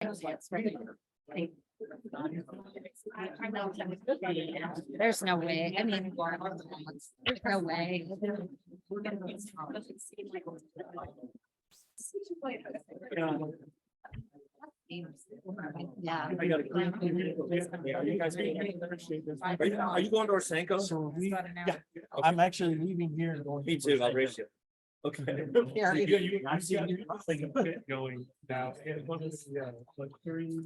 There's no way. I mean, there's no way. Yeah. I gotta clean. Yeah, you guys. Are you going to Orsanco? So we, Yeah. I'm actually leaving here and going. Me too, I'll race you. Okay. Yeah. I see you going now. Like 3.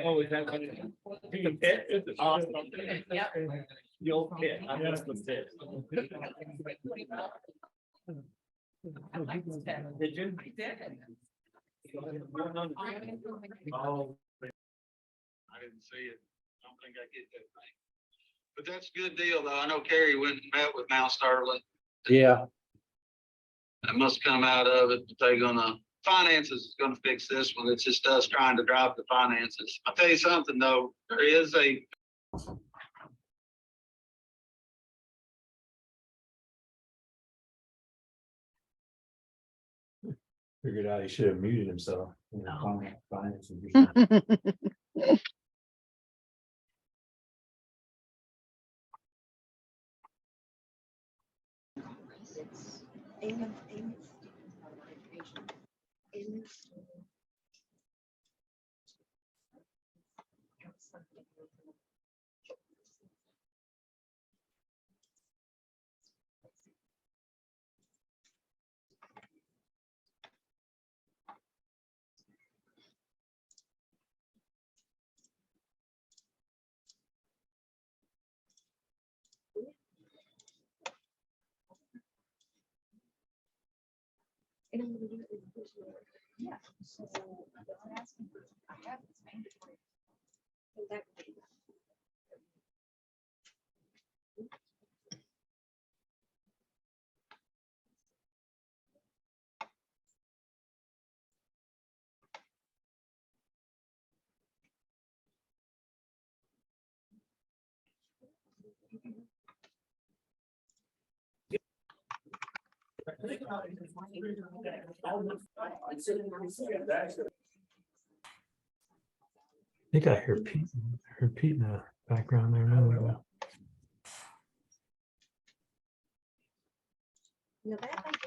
Oh, is that what it is? The pit is awesome. Yeah. The old pit. I miss the pit. Did you? I did. Oh. I didn't see it. I don't think I get that thing. But that's a good deal, though. I know Kerry went and met with Mount Sterling. Yeah. That must come out of it, but they're gonna, finances is gonna fix this one. It's just us trying to drive the finances. I'll tell you something, though. There is a Figured out he should have muted himself. Yeah. So I'm asking for, I have this mandatory. So that would be. I think I heard Pete in the background there. No, No, that I do.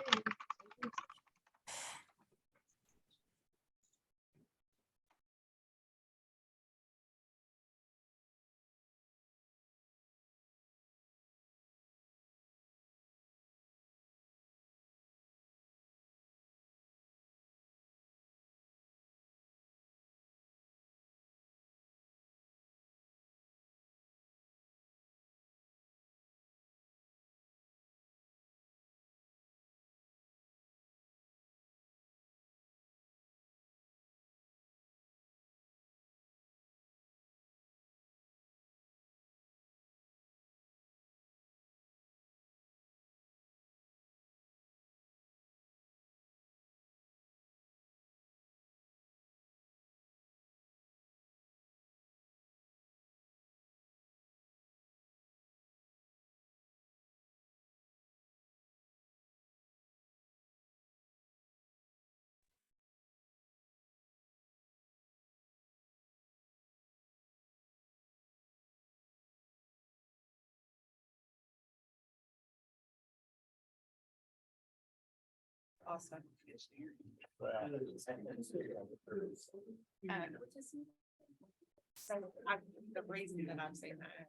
Awesome. So the reason that I'm saying that.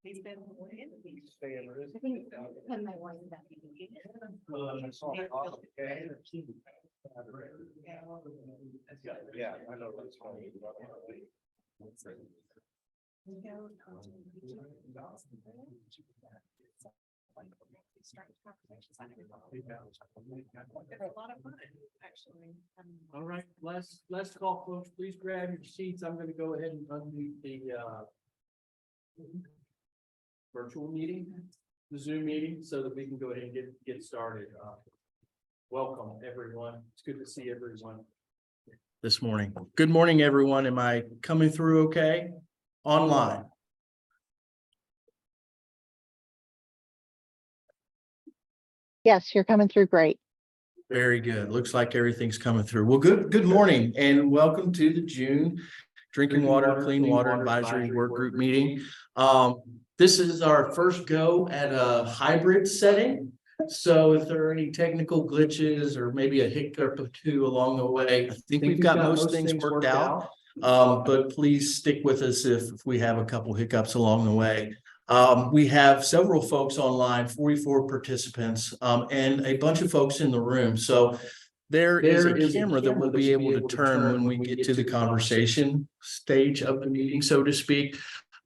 He's been. I think when my wife that Yeah, I know that's funny. A lot of fun, actually. All right, let's call folks. Please grab your seats. I'm going to go ahead and unmute the virtual meeting, the Zoom meeting, so that we can go ahead and get started. Welcome, everyone. It's good to see everyone this morning. Good morning, everyone. Am I coming through okay? online? Yes, you're coming through great. Very good. Looks like everything's coming through. Well, good morning and welcome to the June Drinking Water, Clean Water Advisory Work Group meeting. This is our first go at a hybrid setting. So if there are any technical glitches or maybe a hiccup or two along the way, I think we've got most things worked out. But please stick with us if we have a couple hiccups along the way. We have several folks online, 44 participants, and a bunch of folks in the room. So there is a camera that we'll be able to turn when we get to the conversation stage of the meeting, so to speak.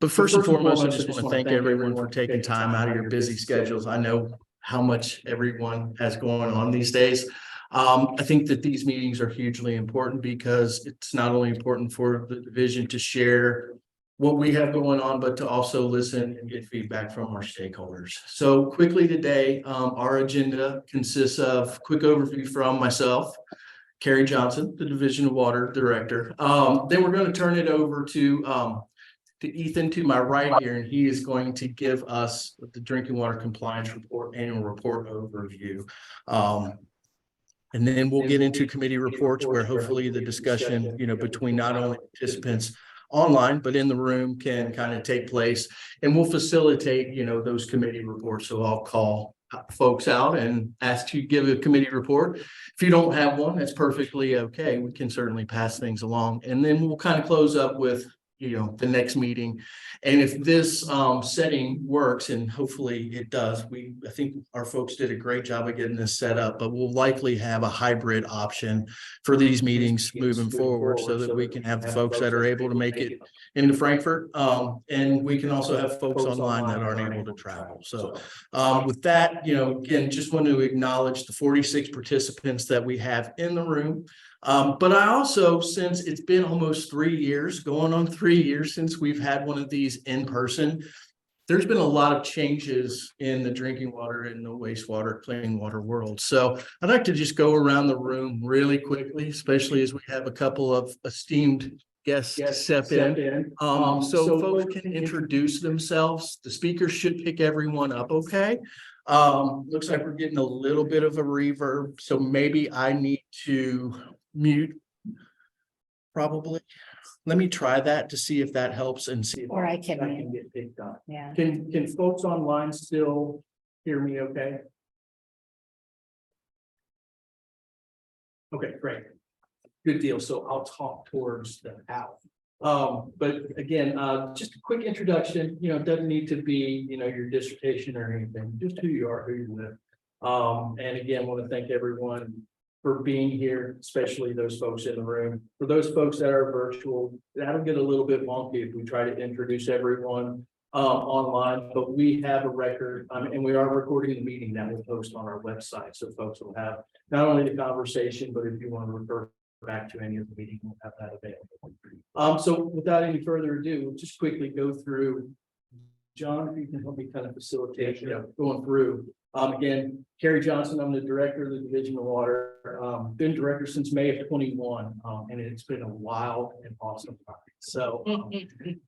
But first and foremost, I just want to thank everyone for taking time out of your busy schedules. I know how much everyone has going on these days. I think that these meetings are hugely important because it's not only important for the division to share what we have going on, but to also listen and get feedback from our stakeholders. So quickly today, our agenda consists of quick overview from myself, Carrie Johnson, the Division of Water Director. Then we're going to turn it over to Ethan to my right here, and he is going to give us the Drinking Water Compliance Report, Annual Report overview. And then we'll get into committee reports where hopefully the discussion, between not only participants online, but in the room can kind of take place, and we'll facilitate, those committee reports. So I'll call folks out and ask to give a committee report. If you don't have one, that's perfectly okay. We can certainly pass things along, and then we'll kind of close up with the next meeting. And if this setting works, and hopefully it does, I think our folks did a great job of getting this set up, but we'll likely have a hybrid option for these meetings moving forward so that we can have the folks that are able to make it into Frankfurt. And we can also have folks online that aren't able to travel. So with that, again, just want to acknowledge the 46 participants that we have in the room. But I also, since it's been almost 3 years, going on 3 years since we've had one of these in person, there's been a lot of changes in the drinking water and the wastewater, clean water world. So I'd like to just go around the room really quickly, especially as we have a couple of esteemed guests step in. So folks can introduce themselves. The speakers should pick everyone up, okay? Looks like we're getting a little bit of a reverb, so maybe I need to mute probably. Let me try that to see if that helps and see if Or I that can, can get picked up. yeah. Can folks online still hear me okay? Okay, great. Good deal. So I'll talk towards the out. But again, just a quick introduction, it doesn't need to be, your dissertation or anything, just who you are, who you're with. And again, want to thank everyone for being here, especially those folks in the room. For those folks that are virtual, that'll get a little bit wonky if we try to introduce everyone online, but we have a record, and we are recording the meeting that we'll post on our website. So folks will have not only the conversation, but if you want to refer back to any of the meeting, we'll have that available. So without any further ado, we'll just quickly go through. John, if you can help me kind of facilitate, going through. Again, Carrie Johnson, I'm the director of the Division of Water. Been director since May of 21, and it's been a wild and awesome time. So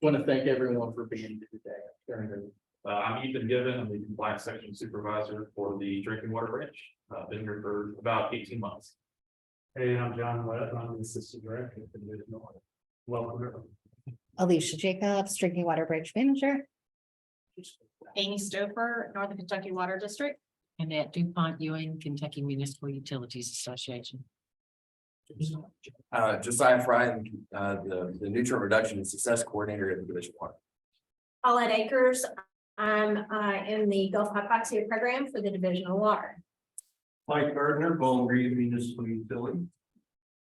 want to thank everyone for being here today. I'm Ethan Given. I'm the compliance section supervisor for the drinking water branch. Been here for about 18 months. Hey, I'm John Webb. I'm the assistant director of the Division of Water. Welcome. Alicia Jacobs, Drinking Water Bridge Manager. Amy Stouffer, Northern Kentucky Water District. And at DuPont Ewing, Kentucky Municipal Utilities Association. Josiah Fry, the nutrient reduction and success coordinator at the Division of Water. Paulette Akers, I'm in the Gulf Hypoxia program for the Division of Water. Mike Gardner, Bowling Green Municipal Utility.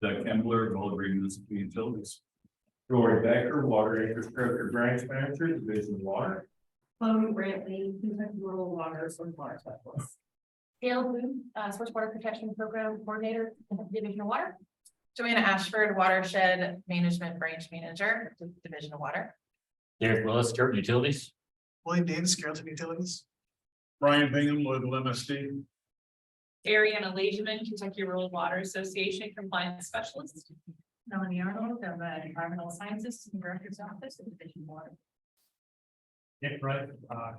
Doug Kembler, Gold Green Municipal Utilities. Rory Becker, Water Acres Croker Branch Manager, Division of Water. Chloe Brantley, Kentucky Rural Water Source Water Specialist. Gail Boone, Source Water Protection Program Coordinator, Division of Water. Joanna Ashford, Watershed Management Branch Manager, Division of Water. Derek Willis, Carrollton Utilities. William Davis, Carrollton Utilities. Brian Bingham, local MSD. Ariana Lageman, Kentucky Rural Water Association Compliance Specialist. Melanie Arnold, I'm a environmental scientist in Director's Office of Division of Water. Nick Wright,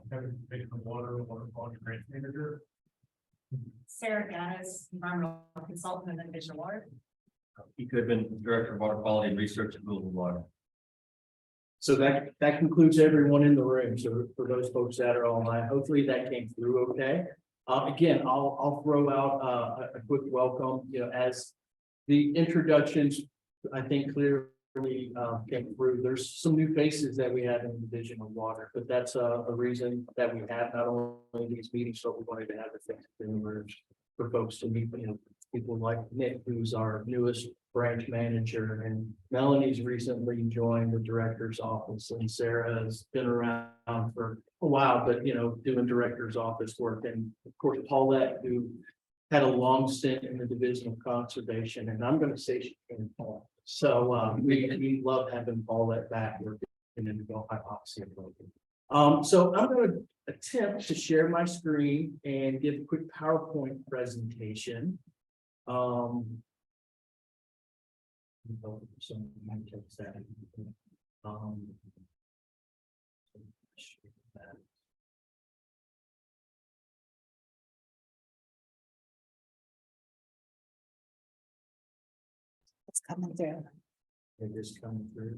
Kevin, Division of Water Quality Grant Manager. Sarah Gaddis, environmental consultant in the Division of Water. Pete Goodman, Director of Water Quality and Research at Rules of Water. So that concludes everyone in the room. So for those folks that are online, hopefully that came through okay. Again, I'll throw out a quick welcome, as the introductions, I think clearly came through. There's some new faces that we have in the Division of Water, but that's a reason that we have not only these meetings, but we wanted to have the things in the rooms for folks to meet, people like Nick, who's our newest branch manager, and Melanie's recently joined the director's office, and Sarah has been around for a while, but doing director's office work, and of course Paulette, who had a long stint in the Division of Conservation, and I'm going to say she came home. So we love having Paulette back working in the Gulf hypoxia program. So I'm going to attempt to share my screen and give a quick PowerPoint presentation. So might take that. It's coming through. It is coming through.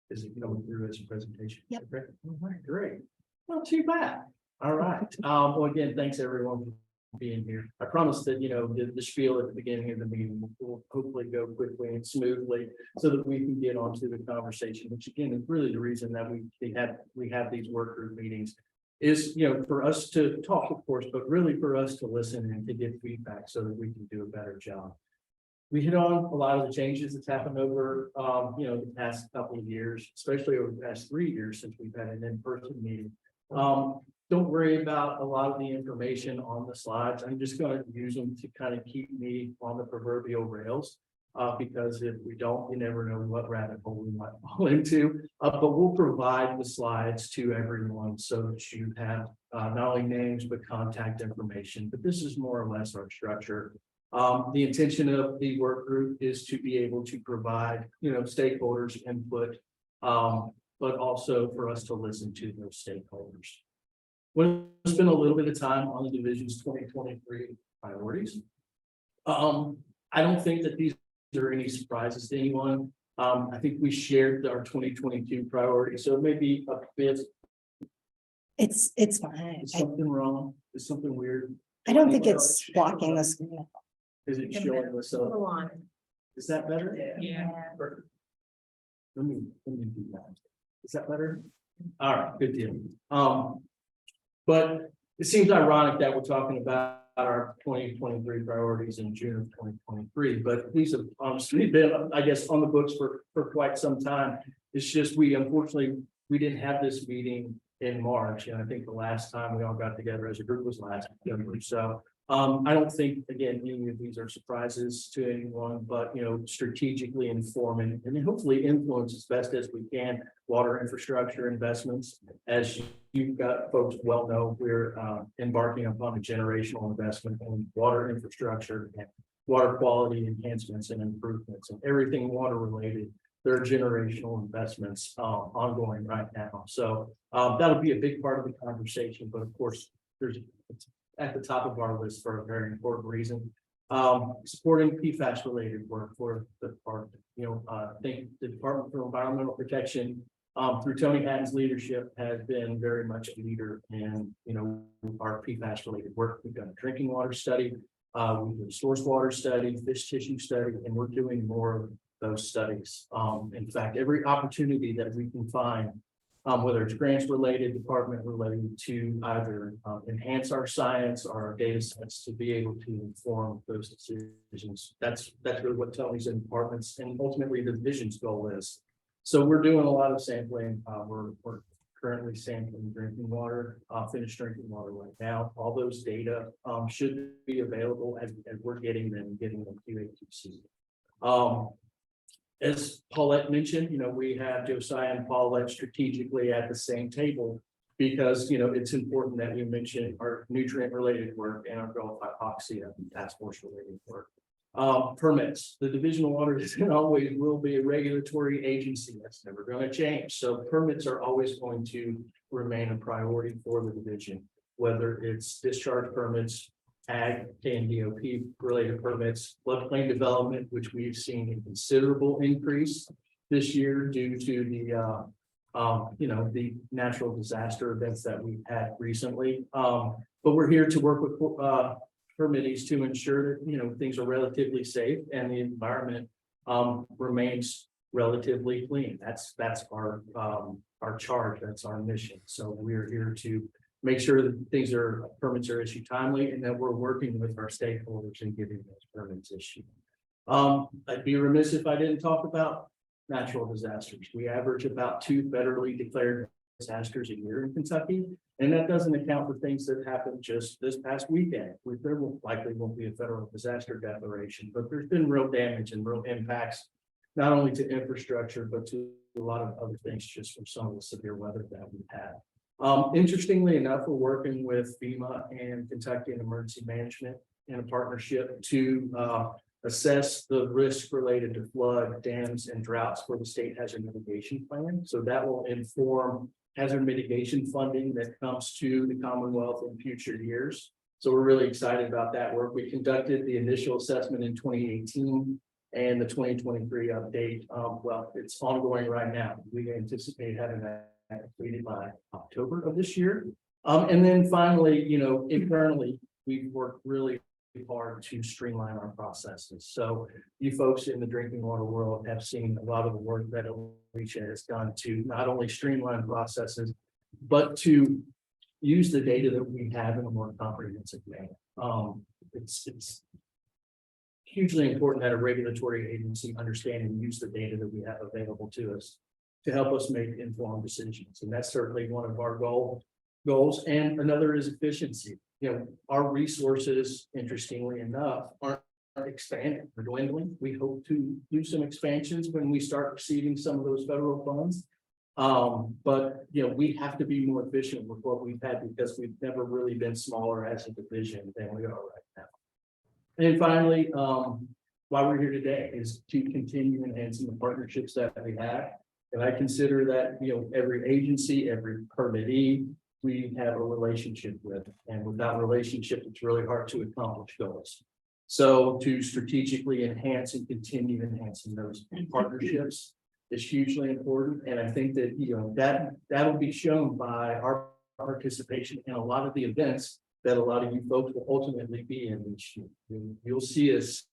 Is it coming through as a presentation? Yep. Okay. All right, great. Not too bad. All right. Well, again, thanks everyone for being here. I promise that, the spiel at the beginning of the meeting will hopefully go quickly and smoothly so that we can get onto the conversation, which again is really the reason that we have these work group meetings is, for us to talk, of course, but really for us to listen and to get feedback so that we can do a better job. We hit on a lot of the changes that's happened over, the past couple of years, especially over the past 3 years since we've had an in-person meeting. Don't worry about a lot of the information on the slides. I'm just going to use them to kind of keep me on the proverbial rails. Because if we don't, you never know what rabbit hole we might fall into. But we'll provide the slides to everyone so that you have not only names, but contact information. But this is more or less our structure. The intention of the work group is to be able to provide, stakeholders input, but also for us to listen to those stakeholders. We'll spend a little bit of time on the division's 2023 priorities. I don't think that these are any surprises to anyone. I think we shared our 2022 priorities, so maybe a bit. It's fine. Is something wrong? Is something weird? I don't think it's blocking the screen. Is it showing us up? Is that better? Yeah. Perfect. Let me do that. Is that better? All right, good deal. But it seems ironic that we're talking about our 2023 priorities in June of 2023, but these have honestly been, I guess, on the books for quite some time. It's just we didn't have this meeting in March, and I think the last time we all got together as a group was last November. So I don't think, again, any of these are surprises to anyone, but strategically informing and hopefully influence as best as we can water infrastructure investments. As you've got folks well know, we're embarking upon a generational investment in water infrastructure and water quality enhancements and improvements and everything water related. There are generational investments ongoing right now. So that'll be a big part of the conversation, but of course, it's at the top of our list for a very important reason. Supporting PFAS related work for the department. I think the Department for Environmental Protection through Tony Hatton's leadership has been very much a leader in our PFAS related work. We've done a drinking water study, we did a source water study, fish tissue study, and we're doing more of those studies. In fact, every opportunity that we can find, whether it's grants related, department related, to either enhance our science or our data sets to be able to inform those decisions. That's really what Tony's and departments and ultimately the division's goal is. So we're doing a lot of sampling. We're currently sampling drinking water, finished drinking water right now. All those data should be available as we're getting them QA/QC. As Paulette mentioned, we have Josiah and Paulette strategically at the same table because, it's important that we mention our nutrient related work and our Gulf hypoxia task force related work. Permits, the Division of Water is and always will be a regulatory agency. That's never going to change. So permits are always going to remain a priority for the division, whether it's discharge permits, ag and DOP related permits, floodplain development, which we've seen a considerable increase this year due to the the natural disaster events that we've had recently. But we're here to work with permittees to ensure that, things are relatively safe and the environment remains relatively clean. That's our charge. That's our mission. So we're here to make sure that permits are issued timely and that we're working with our stakeholders in getting those permits issued. I'd be remiss if I didn't talk about natural disasters. We average about 2 federally declared disasters a year in Kentucky. And that doesn't account for things that happened just this past weekend. There likely won't be a federal disaster declaration, but there's been real damage and real impacts, not only to infrastructure, but to a lot of other things just from some of the severe weather that we've had. Interestingly enough, we're working with FEMA and Kentucky Emergency Management in a partnership to assess the risk related to flood, dams, and droughts for the state hazard mitigation plan. So that will inform hazard mitigation funding that comes to the Commonwealth in future years. So we're really excited about that work. We conducted the initial assessment in 2018 and the 2023 update. Well, it's ongoing right now. We anticipate having that completed by October of this year. And then finally, internally, we've worked really hard to streamline our processes. So you folks in the drinking water world have seen a lot of the work that Alicia has done to not only streamline processes, but to use the data that we have in a more comprehensive manner. It's hugely important that a regulatory agency understand and use the data that we have available to us to help us make informed decisions. And that's certainly one of our goals. And another is efficiency. Our resources, interestingly enough, aren't expanding or dwindling. We hope to do some expansions when we start receiving some of those federal funds. But we have to be more efficient with what we've had because we've never really been smaller as a division than we are right now. And finally, why we're here today is to continue enhancing the partnerships that we have. And I consider that, every agency, every permittee, we have a relationship with, and without relationship, it's really hard to accomplish goals. So to strategically enhance and continue enhancing those partnerships is hugely important. And I think that, that'll be shown by our participation in a lot of the events that a lot of you folks will ultimately be in this year. You'll see us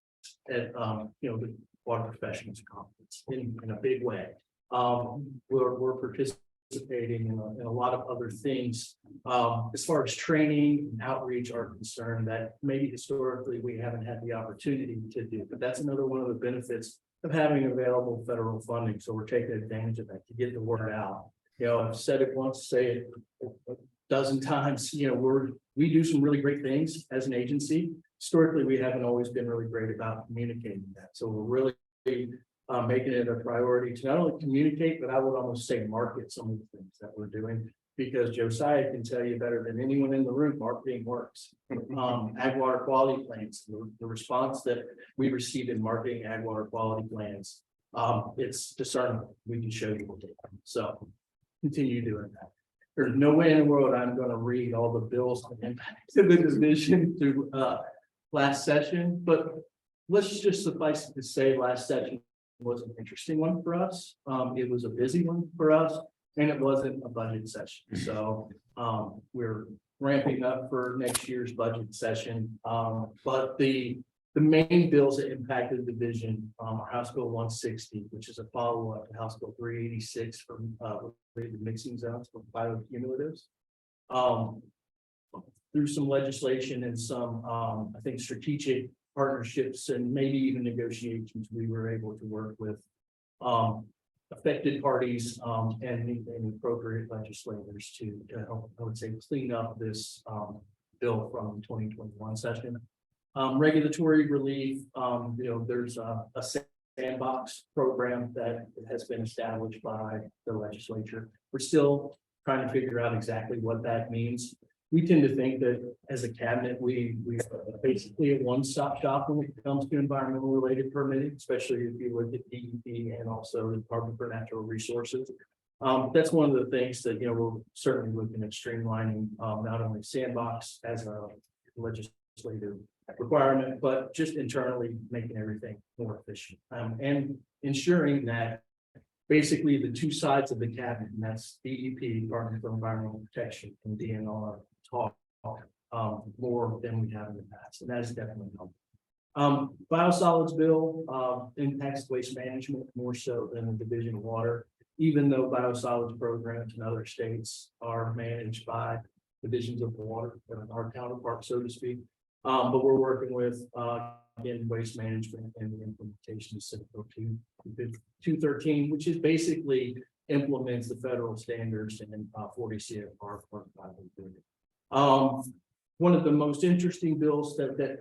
at, the Water Professionals Conference in a big way. We're participating in a lot of other things as far as training and outreach are concerned that maybe historically we haven't had the opportunity to do. But that's another one of the benefits of having available federal funding. So we're taking advantage of that to get the word out. I've said it once, say it a dozen times. We do some really great things as an agency. Historically, we haven't always been really great about communicating that. So we're really making it a priority to not only communicate, but I would almost say market some of the things that we're doing, because Josiah can tell you better than anyone in the room, marketing works. Ag water quality plans, the response that we received in marketing ag water quality plans, it's discernible. We can show you what they are. So continue doing that. There's no way in the world I'm going to read all the bills that impacted the division through last session, but let's just suffice it to say last session was an interesting one for us. It was a busy one for us, and it wasn't a budget session. So we're ramping up for next year's budget session. But the main bills that impacted the division are House Bill 160, which is a follow-up to House Bill 386 from the mixing zones for bioaccumulators. Through some legislation and some, I think, strategic partnerships and maybe even negotiations, we were able to work with affected parties and appropriate legislators to help, I would say, clean up this bill from 2021 session. Regulatory relief, there's a sandbox program that has been established by the legislature. We're still trying to figure out exactly what that means. we tend to think that as a cabinet, we are basically a one-stop shop when it comes to environmental related permitting, especially if you look at DEP and also the Department for Natural Resources. That's one of the things that, we're certainly looking at streamlining, not only sandbox as a legislative requirement, but just internally making everything more efficient. And ensuring that basically the two sides of the cabinet, and that's DEP, Department for Environmental Protection, and DNR talk more than we have in the past, and that is definitely helpful. Biosolids bill impacts waste management more so than the Division of Water, even though biosolids programs in other states are managed by divisions of water, our counterpart, so to speak. But we're working with again, waste management and the implementation of Senate Bill 213, which is basically implements the federal standards and 40 CFR. One of the most interesting bills that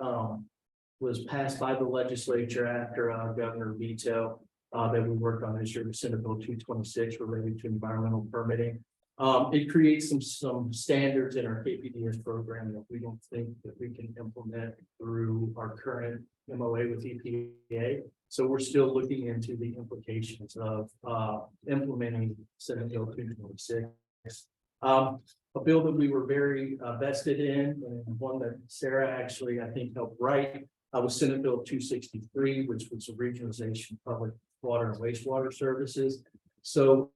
was passed by the legislature after Governor veto that we worked on this year, the Senate Bill 226 related to environmental permitting. It creates some standards in our KPDS program that we don't think that we can implement through our current MOA with EPA. So we're still looking into the implications of implementing Senate Bill 226. A bill that we were very vested in, and one that Sarah actually, I think, helped write, was Senate Bill 263, which was a regionalization of public water and wastewater services. So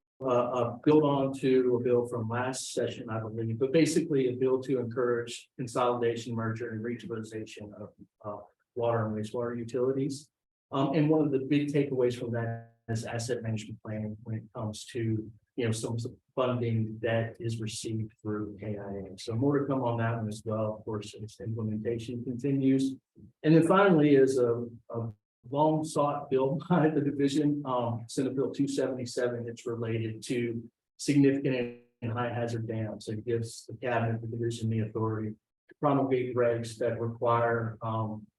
build on to a bill from last session, I believe, but basically a bill to encourage consolidation, merger, and regionalization of water and wastewater utilities. And one of the big takeaways from that is asset management planning when it comes to some funding that is received through KIA. So more to come on that one as well, of course, as implementation continues. And then finally is a long sought bill by the division, Senate Bill 277. It's related to significant and high hazard dams. It gives the cabinet, the division, the authority to promulgate regs that require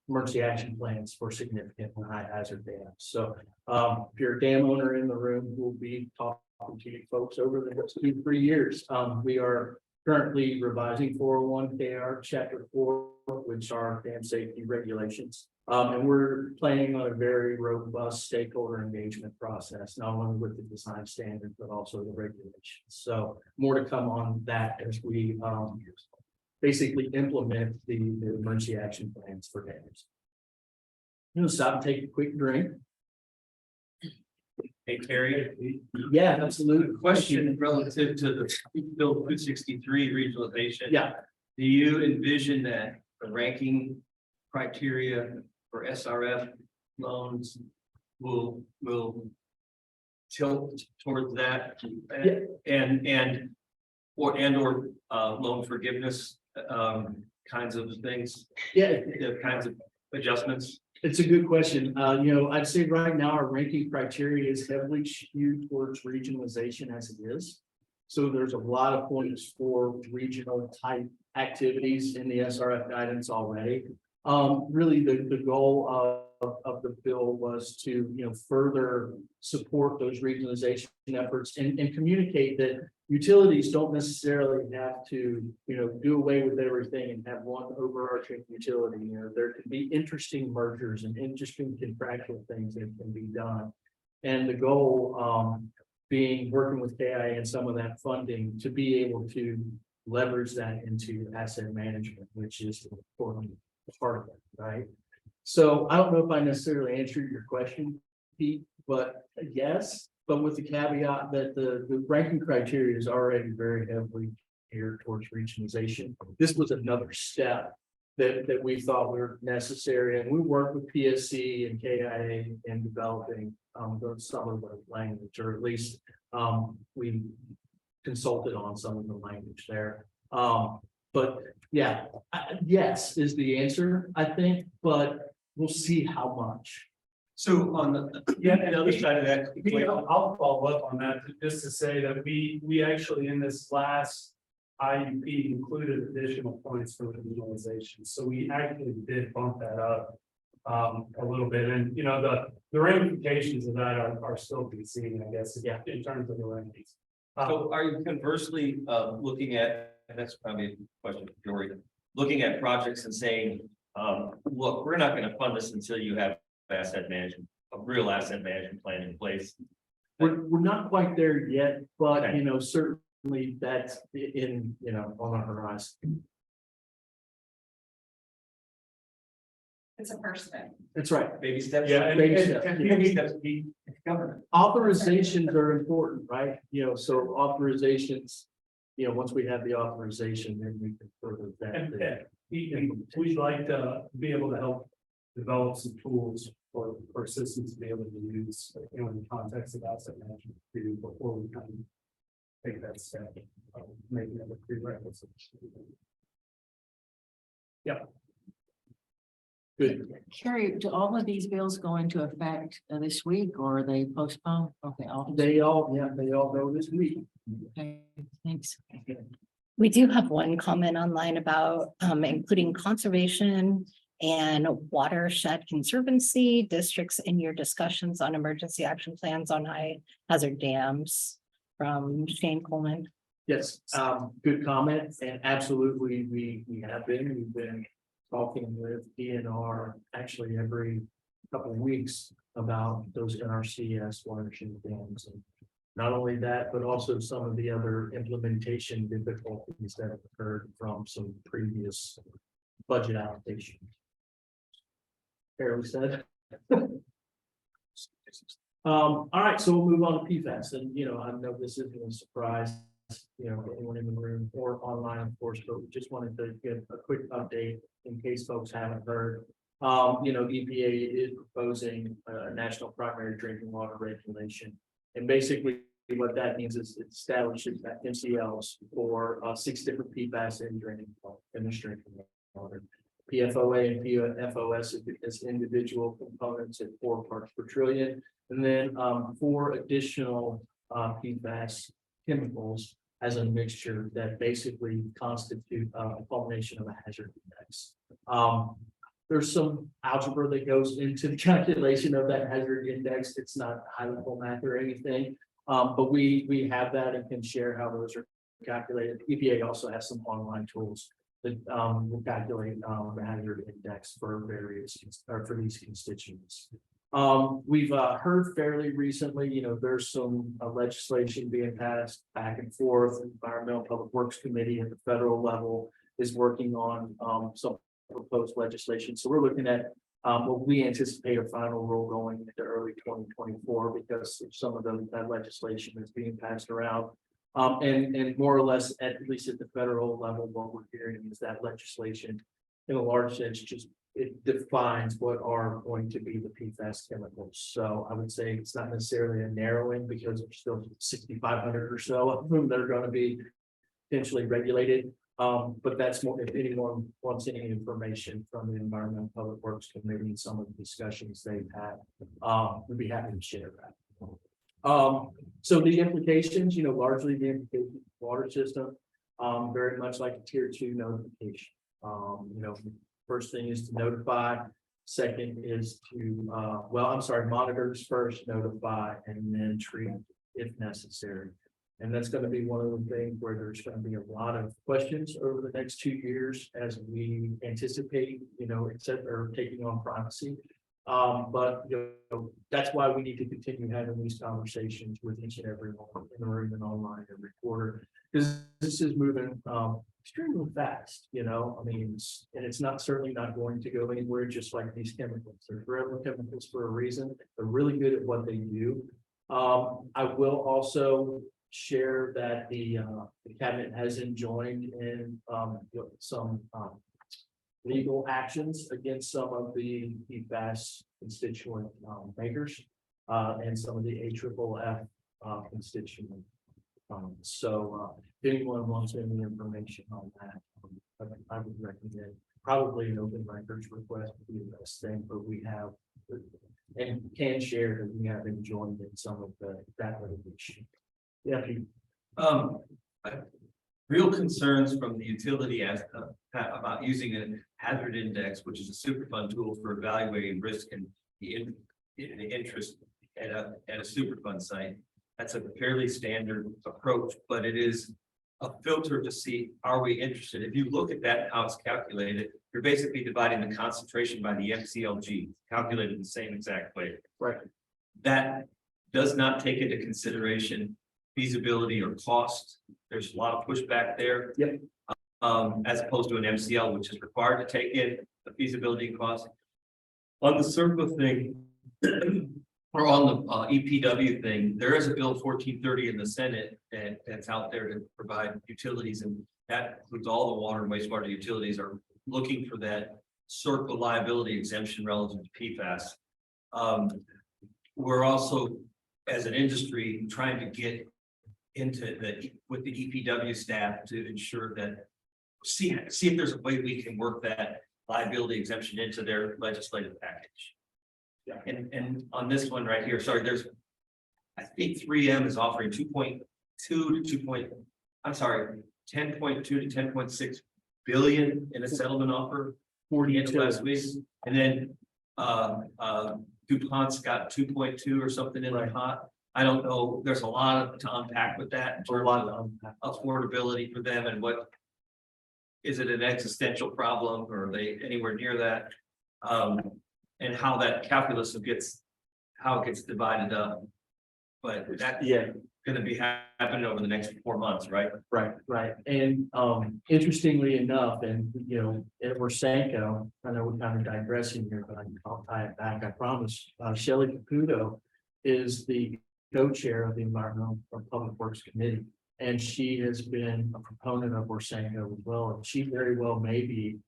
emergency action plans for significant and high hazard dams. So if you're a dam owner in the room, we'll be talking to you folks over the next 2-3 years. We are currently revising 401 KR Chapter 4, which are dam safety regulations. And we're planning on a very robust stakeholder engagement process, not only with the design standards, but also the regulations. So more to come on that as we basically implement the emergency action plans for dams. I'm gonna stop and take a quick drink. Hey, Terry. Yeah, absolutely. Question relative to the Bill 263 regionalization. Yeah. Do you envision that the ranking criteria for SRF loans will tilt towards that? And or loan forgiveness kinds of things? Yeah. The kinds of adjustments? It's a good question. I'd say right now our ranking criteria is heavily skewed towards regionalization as it is. So there's a lot of points for regional type activities in the SRF guidance already. Really the goal of the bill was to, further support those regionalization efforts and communicate that utilities don't necessarily have to, do away with everything and have one overarching utility. There can be interesting mergers and interesting contractual things that can be done. And the goal being working with KIA and some of that funding to be able to leverage that into asset management, which is an important part of it, right? So I don't know if I necessarily answered your question, Pete, but yes, but with the caveat that the ranking criteria is already very heavily geared towards regionalization. This was another step that we thought were necessary, and we worked with PSC and KIA in developing some of the language, or at least we consulted on some of the language there. But yeah, yes is the answer, I think, but we'll see how much. So on the other side of that, I'll follow up on that just to say that we actually in this last IUP included additional points for regionalization. So we actually did bump that up a little bit, and the ramifications of that are still to be seen, I guess, in terms of the rankings. So are you conversely, looking at, and that's probably a question for Dory, looking at projects and saying, look, we're not gonna fund this until you have asset management, a real asset management plan in place? We're not quite there yet, but Okay. you know, certainly that's in, you know, on the horizon. It's a first step. That's right. Baby steps. Yeah, and- Baby and- steps. and Baby we- steps be government. Authorizations are important, right? You know, so authorizations, you know, once we have the authorization, then we can further And that. we'd like to be able to help develop some tools for systems to be able to use, you know, in the context of asset management too, before we kind of take that step of making it a prerequisite. Good. Carrie, do all of these bills go into effect this week or are they postponed? Okay, They all go this week. okay, thanks. We do have one comment online about including conservation and watershed conservancy districts in your discussions on emergency action plans on high hazard dams from Shane Coleman. Yes, good comment, and absolutely, we've been talking with DNR actually every couple of weeks about those NRCS watershed dams. And not only that, but also some of the other implementation difficulties that have occurred from some previous budget allocations. Fairly said. All right, so we'll move on to PFAS, and you know, I know this isn't a surprise, you know, anyone in the room or online, of course, but we just wanted to give a quick update in case folks haven't heard. You know, EPA is proposing a national primary drinking water regulation, and basically what that means is it establishes that MCLs for 6 different PFAS in drinking water. PFOA and PFOS as individual components at 4 parts per trillion, and then 4 additional PFAS chemicals as a mixture that basically constitute a culmination of a hazard index. There's some algebra that goes into the calculation of that hazard index. It's not high level math or anything, but we have that and can share how those are calculated. EPA also has some online tools that will calculate the hazard index for various or for these constituents. We've heard fairly recently, you know, there's some legislation being passed back and forth. Environmental Public Works Committee at the federal level is working on some proposed legislation. So we're looking at what we anticipate a final rule going into early 2024 because some of that legislation is being passed around. And more or less, at least at the federal level, what we're hearing is that legislation in a large sense, just it defines what are going to be the PFAS chemicals. So I would say it's not necessarily a narrowing because there's still 6,500 or so of whom that are going to be potentially regulated. But that's more, if anyone wants any information from the Environmental Public Works Committee and some of the discussions they've had, we'd be happy to share that. So the implications, you know, largely the implications of the water system, very much like a tier 2 notification. You know, first thing is to notify, second is to, monitors first, notify, and then treat if necessary. And that's going to be one of the things where there's going to be a lot of questions over the next 2 years as we anticipate, you know, except or taking on privacy. But you know, that's why we need to continue having these conversations with each and every one in the room and online every quarter, because this is moving extremely fast. You know, I mean, it's not certainly not going to go anywhere. Just like these chemicals, they're forever chemicals for a reason. They're really good at what they do. I will also share that the cabinet has enjoined in some legal actions against some of the PFAS constituent makers and some of the AFFF constituent. So if anyone wants any information on that, I would recommend probably an open records request would be the best thing, but we have and can share that we have enjoined in some of that litigation. Yeah. Real concerns from the utility as about using a hazard index, which is a Superfund tool for evaluating risk and the interest at a Superfund site, That's a fairly standard approach, but it is a filter to see, are we interested? If you look at that, how it's calculated, you're basically dividing the concentration by the MCLG, calculated the same exact way. Right. That does not take into consideration feasibility or cost. There's a lot of pushback there. Yep. As opposed to an MCL, which is required to take in the feasibility and cost. On the CERCLA thing, or on the EPW thing, there is a bill 1430 in the Senate that's out there to provide utilities, and that includes all the water and wastewater utilities are looking for that CERCLA liability exemption relative to PFAS. We're also, as an industry, trying to get into with the EPW staff to ensure that see if there's a way we can work that liability exemption into their legislative package. Yeah. And on this one right here, sorry, I think 3M is offering 2.2 to 10.2 to 10.6 billion in a settlement offer for the end of last week. And then DuPont's got 2.2 or something in the pot. I don't know. There's a lot to unpack with that in terms of affordability for them and what is it an existential problem or are they anywhere near that? And how that calculus gets divided up. But that's going to be happening over the next 4 months, right? Right. And interestingly enough, and at Worsenko, I know we're kind of digressing here, but I'll tie it back, I promise. Shelley Caputo is the co-chair of the Environmental or Public Works Committee. And she has been a proponent of Worsenko as well. And she very well may be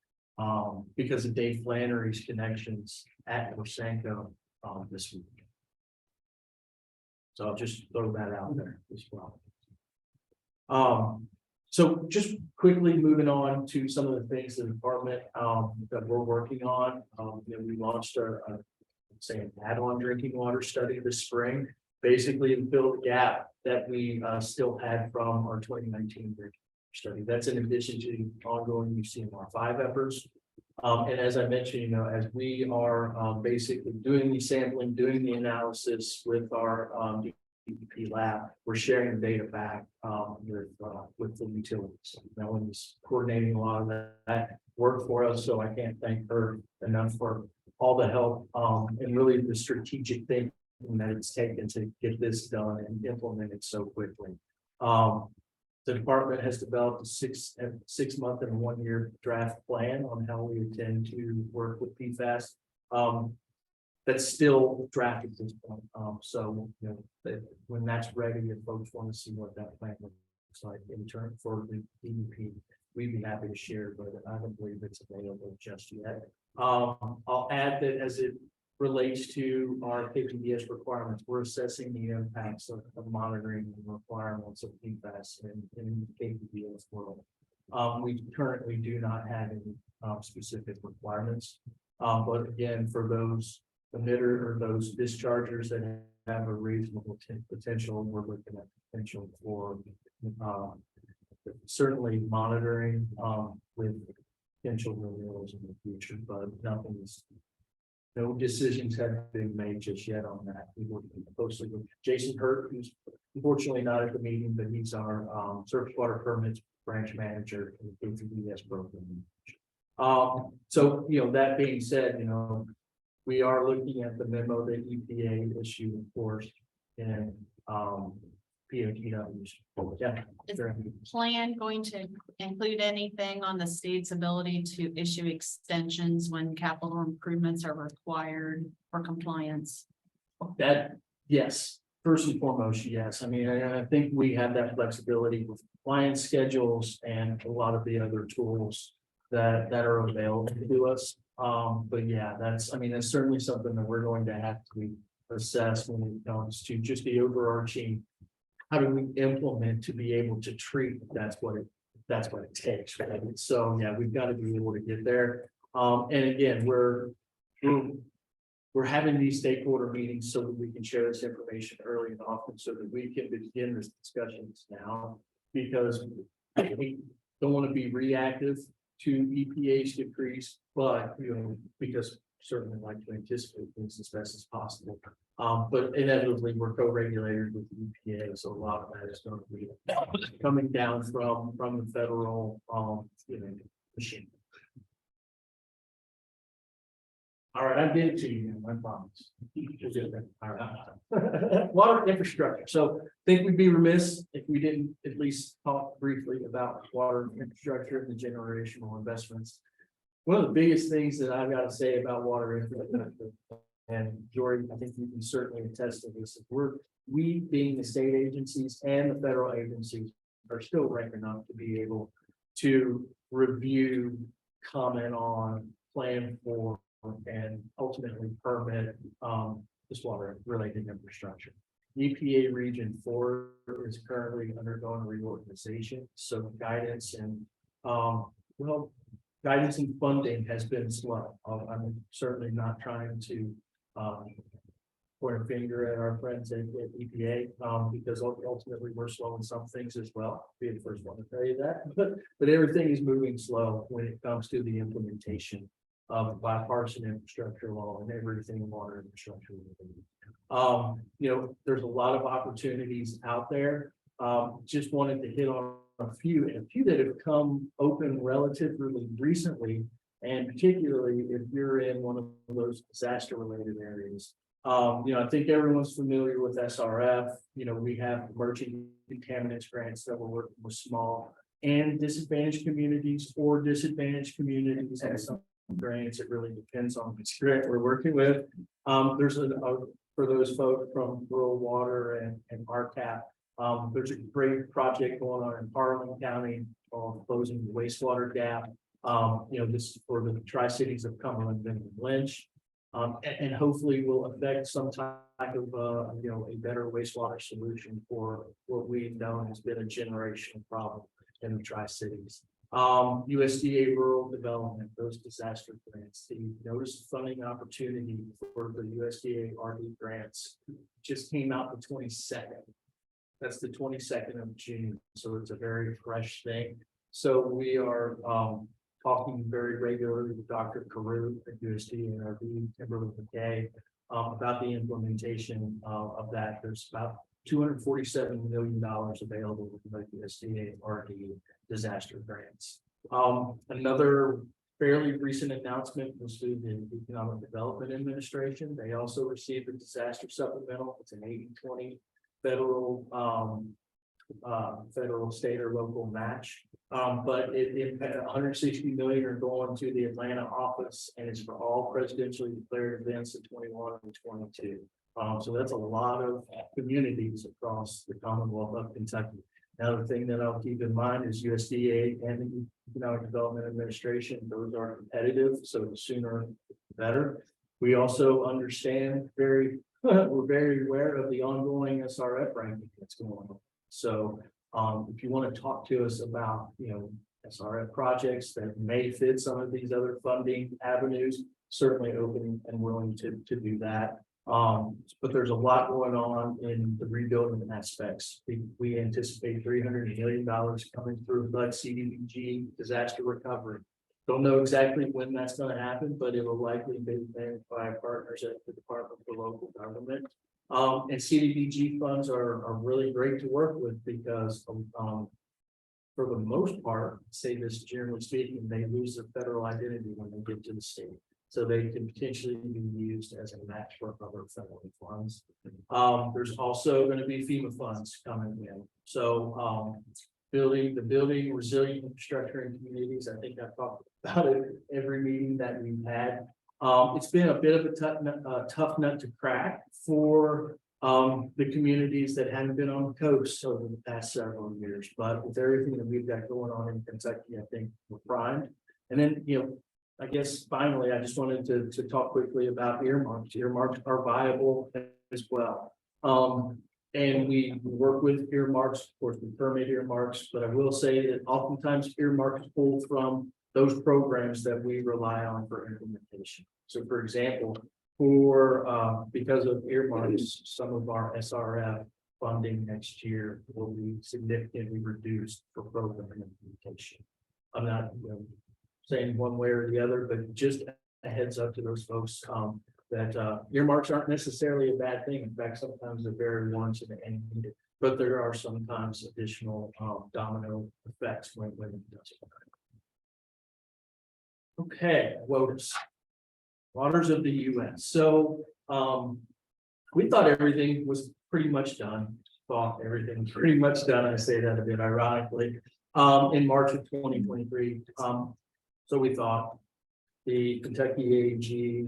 because of Dave Flannery's connections at Worsenko this week. So I'll just throw that out there as well. So just quickly moving on to some of the things the department that we're working on. We launched our an add-on drinking water study this spring, basically to fill the gap that we still had from our 2019 drinking study. That's in addition to the ongoing UCMR5 efforts. And as I mentioned, as we are basically doing the sampling, doing the analysis with our DEP lab, we're sharing the data back with the utilities. Melody's coordinating a lot of that work for us, so I can't thank her enough for all the help and really the strategic thinking that it's taken to get this done and implemented so quickly. The department has developed a six month and 1 year draft plan on how we intend to work with PFAS. That's still drafted at this point. So when that's ready, if folks want to see what that plan looks like in turn for the DEP, we'd be happy to share, but I don't believe it's available just yet. I'll add that as it relates to our KPDS requirements, we're assessing the impacts of monitoring the requirements of PFAS in the KPDS world. We currently do not have any specific requirements, but again, for those emitter or those dischargers that have a reasonable potential, we're looking at potential for certainly monitoring with potential renewals in the future, but no decisions have been made just yet on that. We work closely with Jason Hurt, who's unfortunately not at the meeting, but he's our surface water permits branch manager in the KPDS program. So that being said, we are looking at the memo that EPA issued, of course, and POTWs. Yeah. Is the plan going to include anything on the state's ability to issue extensions when capital improvements are required for compliance? That, yes, first and foremost, yes. I mean, I think we have that flexibility with compliance schedules and a lot of the other tools that are available to us. But yeah, that's certainly something that we're going to have to assess when it comes to just the overarching. How do we implement to be able to treat? That's what it takes, right? So yeah, we've got to be able to get there. And again, we're having these stakeholder meetings so that we can share this information early and often so that we can begin this discussions now, because we don't want to be reactive to EPA's decrease, but because certainly like to anticipate things as best as possible. But inevitably, we're co-regulators with the EPA, so a lot of that is going to be coming down from the federal, machine. All right, I did it to you, I promise. All right. Water infrastructure. So I think we'd be remiss if we didn't at least talk briefly about water infrastructure and the generational investments. One of the biggest things that I've got to say about water infrastructure, and Jordan, I think you can certainly attest to this, we being the state agencies and the federal agencies are still ranking up to be able to review, comment on, plan for, and ultimately permit this water related infrastructure. EPA Region 4 is currently undergoing reorganization, so guidance and guidance and funding has been slow. I'm certainly not trying to point a finger at our friends at EPA because ultimately we're slow in some things as well. Be the first one to tell you that, but everything is moving slow when it comes to the implementation of bipartisan infrastructure law and everything water infrastructure. There's a lot of opportunities out there. Just wanted to hit on a few that have come open relatively recently, and particularly if you're in one of those disaster related areas. I think everyone's familiar with SRF. We have emerging contaminants grants that we're working with small and disadvantaged communities or disadvantaged communities and some grants. It really depends on which grant we're working with. There's for those folks from rural water and RCAP. There's a great project going on in Harlan County on closing the wastewater gap. This is for the Tri-Cities of Cumberland and Lynch. And hopefully will affect some type of a better wastewater solution for what we've known has been a generational problem in the Tri-Cities. USDA rural development, those disaster grants, the notice funding opportunity for the USDA RD grants just came out the 22nd. That's the 22nd of June. So it's a very fresh thing. So we are talking very regularly with Dr. Carew at USDA and RD, Kimberly McKay, about the implementation of that. There's about $247 million available with the USDA and RD disaster grants. Another fairly recent announcement was through the Economic Development Administration. They also received a disaster supplemental. It's an 80-20 federal, state or local match. But it 160 million are going to the Atlanta office, and it's for all presidentially declared events in 21 and 22. So that's a lot of communities across the Commonwealth of Kentucky. Another thing that I'll keep in mind is USDA and the Economic Development Administration. Those are competitive, so the sooner the better. We also understand we're very aware of the ongoing SRF ranking that's going on. So if you want to talk to us about, SRF projects that may fit some of these other funding avenues, certainly open and willing to do that. But there's a lot going on in the rebuilding aspects. We anticipate $300 million coming through HUD CDBG disaster recovery. Don't know exactly when that's going to happen, but it will likely be managed by partners at the Department for Local Government. And CDBG funds are really great to work with because for the most part, say this generally speaking, they lose their federal identity when they get to the state. So they can potentially be used as a match for other federal funds. There's also going to be FEMA funds coming in. So building resilient infrastructure in communities. I think I've talked about it every meeting that we've had. It's been a bit of a tough nut to crack for the communities that haven't been on the coast over the past several years. But with everything that we've got going on in Kentucky, I think we're primed. And then, I guess finally, I just wanted to talk quickly about earmarks. Earmarks are viable as well. And we work with earmarks, of course, we permit earmarks, but I will say that oftentimes earmarks pull from those programs that we rely on for implementation. So for example, because of earmarks, some of our SRF funding next year will be significantly reduced for program implementation. I'm not saying one way or the other, but just a heads up to those folks, that, earmarks aren't necessarily a bad thing. In fact, sometimes they're very warranted and needed. But there are sometimes additional, domino effects when it does. Okay, waters of the US. So, we thought everything was pretty much done. Thought everything was pretty much done. I say that a bit ironically, in March of 2023. So we thought the Kentucky AG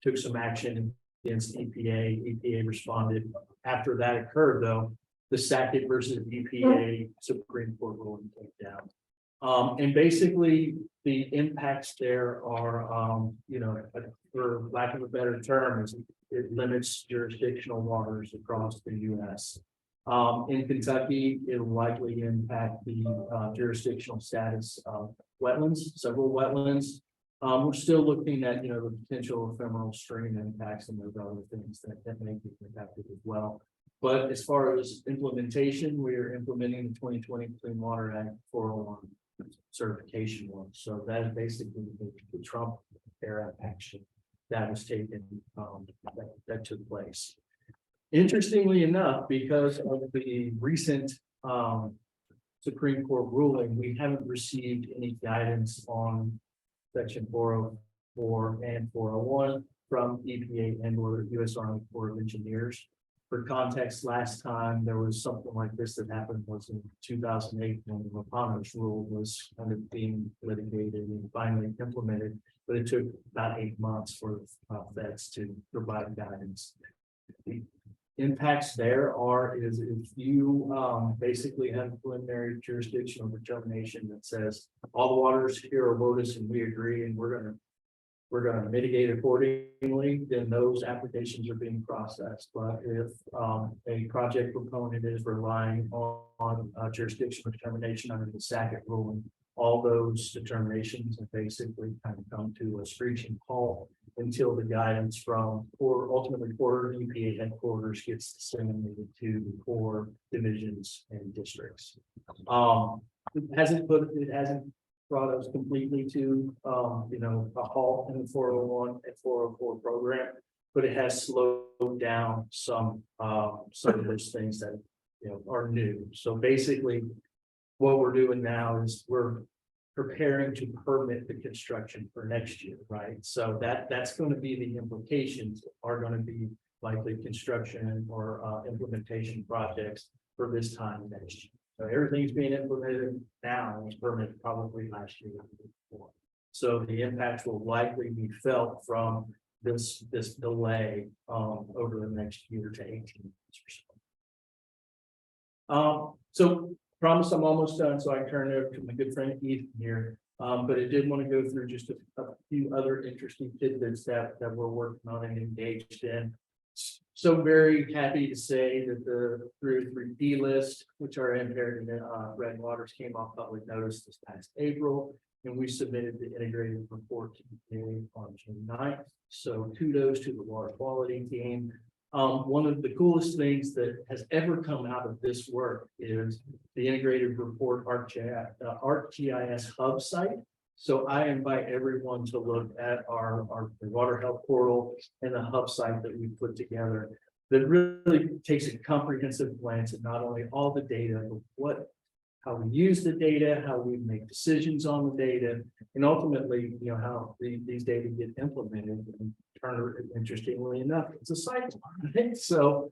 took some action against EPA. EPA responded. After that occurred, though, the Sackett versus EPA Supreme Court ruling came down. And basically the impacts there are, for lack of a better term, is it limits jurisdictional waters across the US. In Kentucky, it'll likely impact the jurisdictional status of wetlands, several wetlands. We're still looking at, the potential ephemeral stream impacts and those other things that may be impacted as well. But as far as implementation, we are implementing the 2020 Clean Water Act 401 certification one. So that is basically the Trump era action that was taken, that took place. Interestingly enough, because of the recent Supreme Court ruling, we haven't received any guidance on Section 404 and 401 from EPA and or U.S. Army Corps of Engineers. For context, last time there was something like this that happened was in 2008 when the Rapanos rule was kind of being litigated and finally implemented, but it took about 8 months for feds to provide guidance. The impacts there is if you basically have a preliminary jurisdictional determination that says all the waters here are lotus and we agree and we're gonna mitigate accordingly, then those applications are being processed. But if a project proponent is relying on jurisdictional determination under the Sackett ruling, all those determinations have basically kind of come to a screeching halt until the guidance from or ultimately Corps EPA headquarters gets disseminated to the Corps divisions and districts. It hasn't brought us completely to a halt in the 401 and 404 program, but it has slowed down some of those things that are new. So basically, what we're doing now is we're preparing to permit the construction for next year, right? So that's going to be the implications are going to be likely construction or implementation projects for this time next year. So everything's being implemented now, was permitted probably last year. So the impacts will likely be felt from this delay over the next year to 18 months or so. So promise I'm almost done, so I can turn it over to my good friend Ethan here. But I did want to go through just a few other interesting tidbits that we're working on and engaged in. So very happy to say that the 303D list, which are inherited in Red Waters, came off public notice this past April, and we submitted the integrated report to EPA on June 9th. So kudos to the water quality team. One of the coolest things that has ever come out of this work is the integrated report ArcGIS hub site. So I invite everyone to look at our water health portal and the hub site that we put together that really takes a comprehensive glance at not only all the data, but how we use the data, how we make decisions on the data, and ultimately, how these data get implemented. And interestingly enough, it's a cycle. So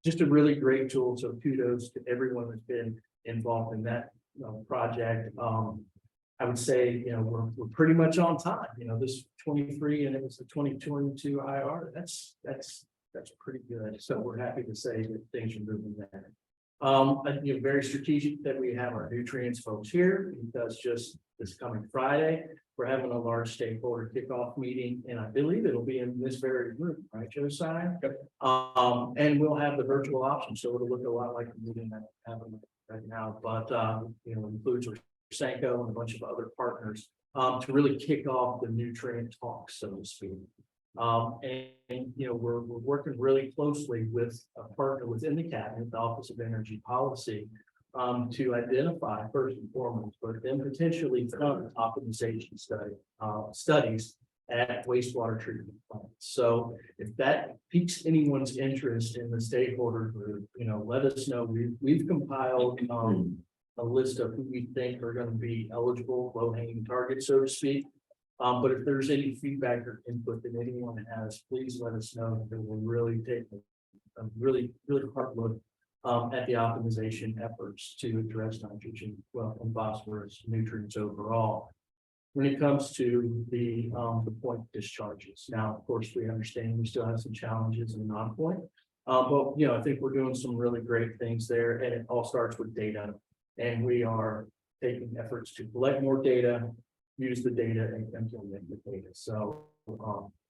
just a really great tool. So kudos to everyone that's been involved in that project. I would say, we're pretty much on time. This 23 and it was the 2022 IR. That's pretty good. So we're happy to say that things are moving there. Very strategic that we have our nutrients folks here because just this coming Friday, we're having a large stakeholder kickoff meeting, and I believe it'll be in this very room, right, Josiah? Yep. And we'll have the virtual option, so it'll look a lot like the meeting that we're having right now, but includes Senko and a bunch of other partners to really kick off the nutrient talk, so to speak. We're working really closely with a partner within the cabinet, the Office of Energy Policy, to identify first and foremost, but then potentially fund optimization studies at wastewater treatment plants. So if that piques anyone's interest in the stakeholder group, let us know. We've compiled a list of who we think are going to be eligible, low-hanging targets, so to speak. But if there's any feedback or input that anyone has, please let us know. That we'll really take a really hard look at the optimization efforts to address nitrogen, and phosphorus nutrients overall. When it comes to the point discharges, now, of course, we understand we still have some challenges in non-point. But I think we're doing some really great things there, and it all starts with data. And we are taking efforts to collect more data, use the data, and implement the data. So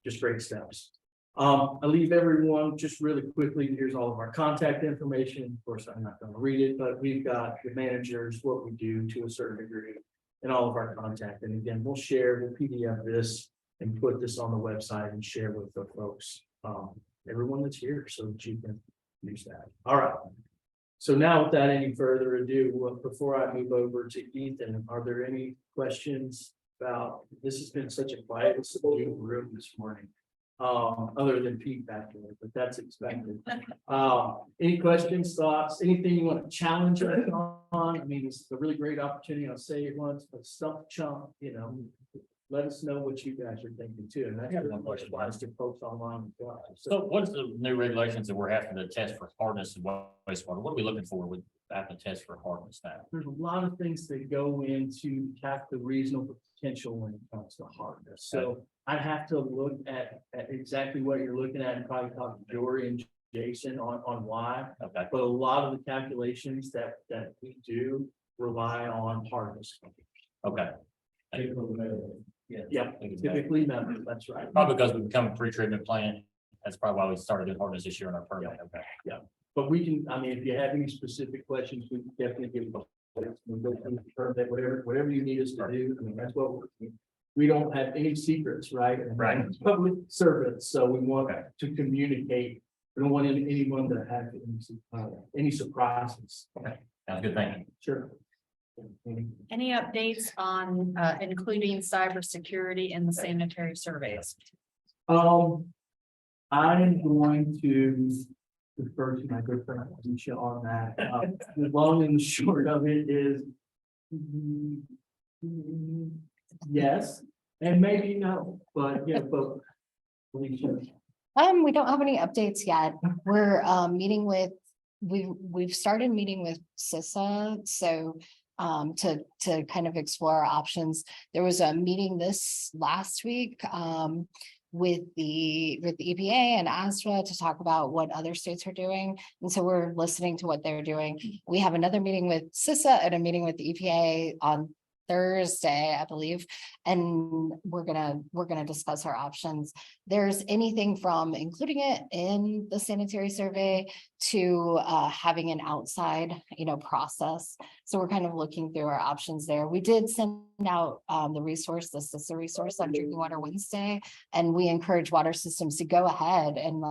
just great steps. I leave everyone just really quickly. Here's all of our contact information. Of course, I'm not going to read it, but we've got the managers, what we do to a certain degree, and all of our contact. And again, we'll PDF this and put this on the website and share with the folks, everyone that's here, so that you can use that. All right. So now, without any further ado, before I move over to Ethan, are there any questions about, this has been such a quiet, subdued room this morning, other than Pete back there, but that's expected. Any questions, thoughts, anything you want to challenge us on? I mean, it's a really great opportunity. I'll say it once, but stuff chunk, let us know what you guys are thinking too. And that's one question wise to folks online as well. So what's the new regulations that we're having to test for hardness and wastewater? What are we looking for with having to test for hardness now? There's a lot of things that go into cap the reasonable potential when it comes to hardness. So I'd have to look at exactly what you're looking at and probably talk to Jory and Jason on why. Okay. But a lot of the calculations that we do rely on hardness. Okay. Yeah, typically members, that's right. Probably because we become a pre-treatment plant. That's probably why we started doing hardness this year in our permit. Okay. Yeah, but we can, if you have any specific questions, we can definitely give them. We go through the permit, whatever you need us to do. That's what we don't have any secrets, right? Right. Public servants, so we want to communicate. We don't want anyone to have any surprises. Okay. Sounds good. Thank you. Sure. Any updates on including cybersecurity in the sanitary surveys? I'm going to defer to my good friend Alicia on that. The long and short of it is yes, and maybe no, but Alicia. We don't have any updates yet. We're meeting with, we've started meeting with CISA, so to kind of explore our options. There was a meeting this last week with the EPA and ASWA to talk about what other states are doing. And so we're listening to what they're doing. We have another meeting with CISA and a meeting with the EPA on Thursday, I believe, and we're gonna discuss our options. There's anything from including it in the sanitary survey to having an outside, process. So we're kind of looking through our options there. We did send out the CISA resource on Drinking Water Wednesday, and we encourage water systems to go ahead and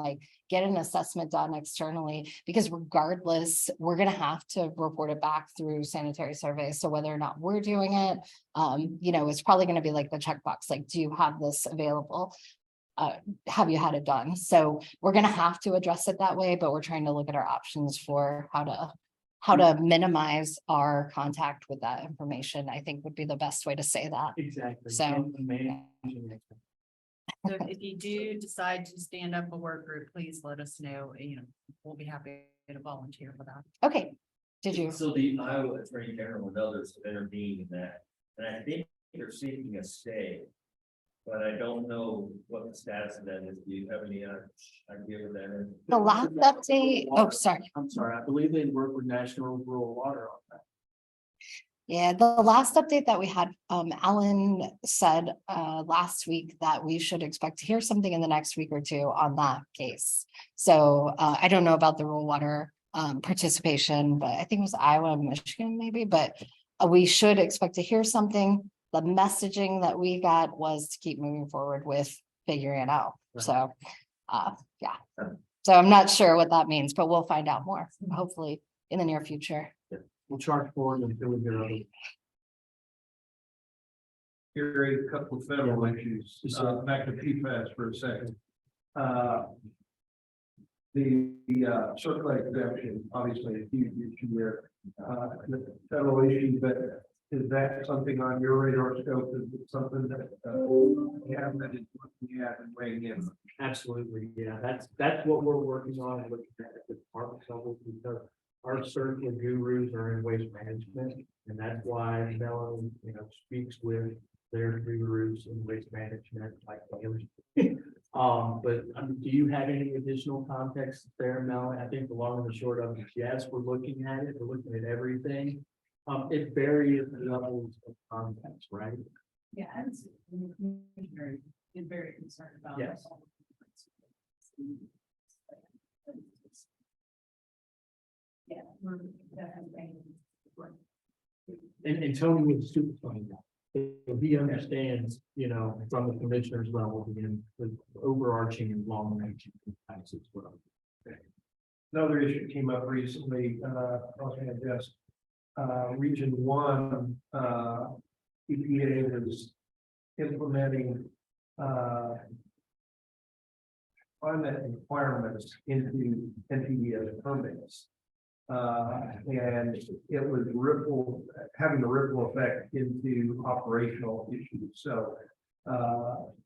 get an assessment done externally, because regardless, we're going to have to report it back through sanitary surveys. So whether or not we're doing it, it's probably going to be like the checkbox, like, do you have this available? Have you had it done? So we're going to have to address it that way, but we're trying to look at our options for how to minimize our contact with that information, I think would be the best way to say that. Exactly. So, So if you do decide to stand up a work group, please let us know. We'll be happy to volunteer for that. Okay. Did you? So the Iowa Attorney General and others have intervened in that, and I think they're seeking a stay. But I don't know what the status of that is. Do you have any idea what that is? The last update, oh, sorry. I'm sorry, I believe they work with National Rural Water on that. Yeah, the last update that we had, Alan said last week that we should expect to hear something in the next week or two on that case. So I don't know about the rural water participation, but I think it was Iowa and Michigan maybe, but we should expect to hear something. The messaging that we got was to keep moving forward with figuring it out. So yeah, so I'm not sure what that means, but we'll find out more, hopefully in the near future. We'll charge forward until we get ready. Gary, a couple of federal issues, back to PFAS for a second. The circular exemption, obviously a huge issue there, the federal issue, but is that something on your radar scope? Is it something that you have that is looking at and weighing in? Absolutely, yeah, that's what we're working on and looking at the department level, because our circular gurus are in waste management, and that's why Melanie, speaks with their gurus in waste management, like Bailey. But do you have any additional context there, Melanie? I think the long and the short of it is, yes, we're looking at it, we're looking at everything. It varies levels of context, right? Yeah, I was very concerned about. Yes. Yeah, we're definitely. And Tony was super funny. So he understands, from the commissioner's level, the overarching and long range impacts as well. Another issue came up recently, Region 1, EPA was implementing climate requirements into NPDES permits. And it was having a ripple effect into operational issues. So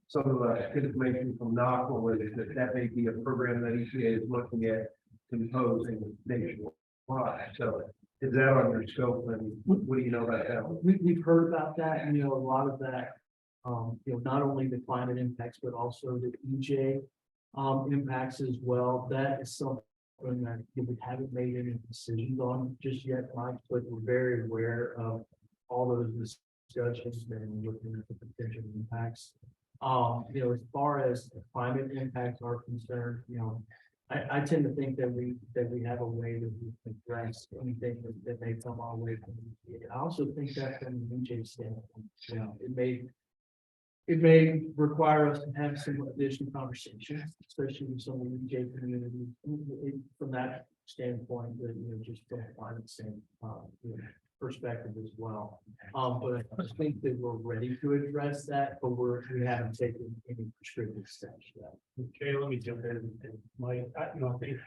some of the information from NACWA was that may be a program that EPA is looking at imposing nationwide. So is that on your scope, and what do you know about that? We've heard about that, and a lot of that, not only the climate impacts, but also the EJ impacts as well. That is something that we haven't made any decisions on just yet, Mike, but we're very aware of all those discussions and looking at the potential impacts. As far as the climate impacts are concerned, I tend to think that we have a way to address anything that may come our way from the EPA. I also think that from the EJ standpoint, it may require us to have some additional conversations, especially with some of the EJ community from that standpoint, that just from a climate perspective as well. But I think that we're ready to address that, but we haven't taken any prescriptive steps yet. Okay, let me jump in, and Mike, I think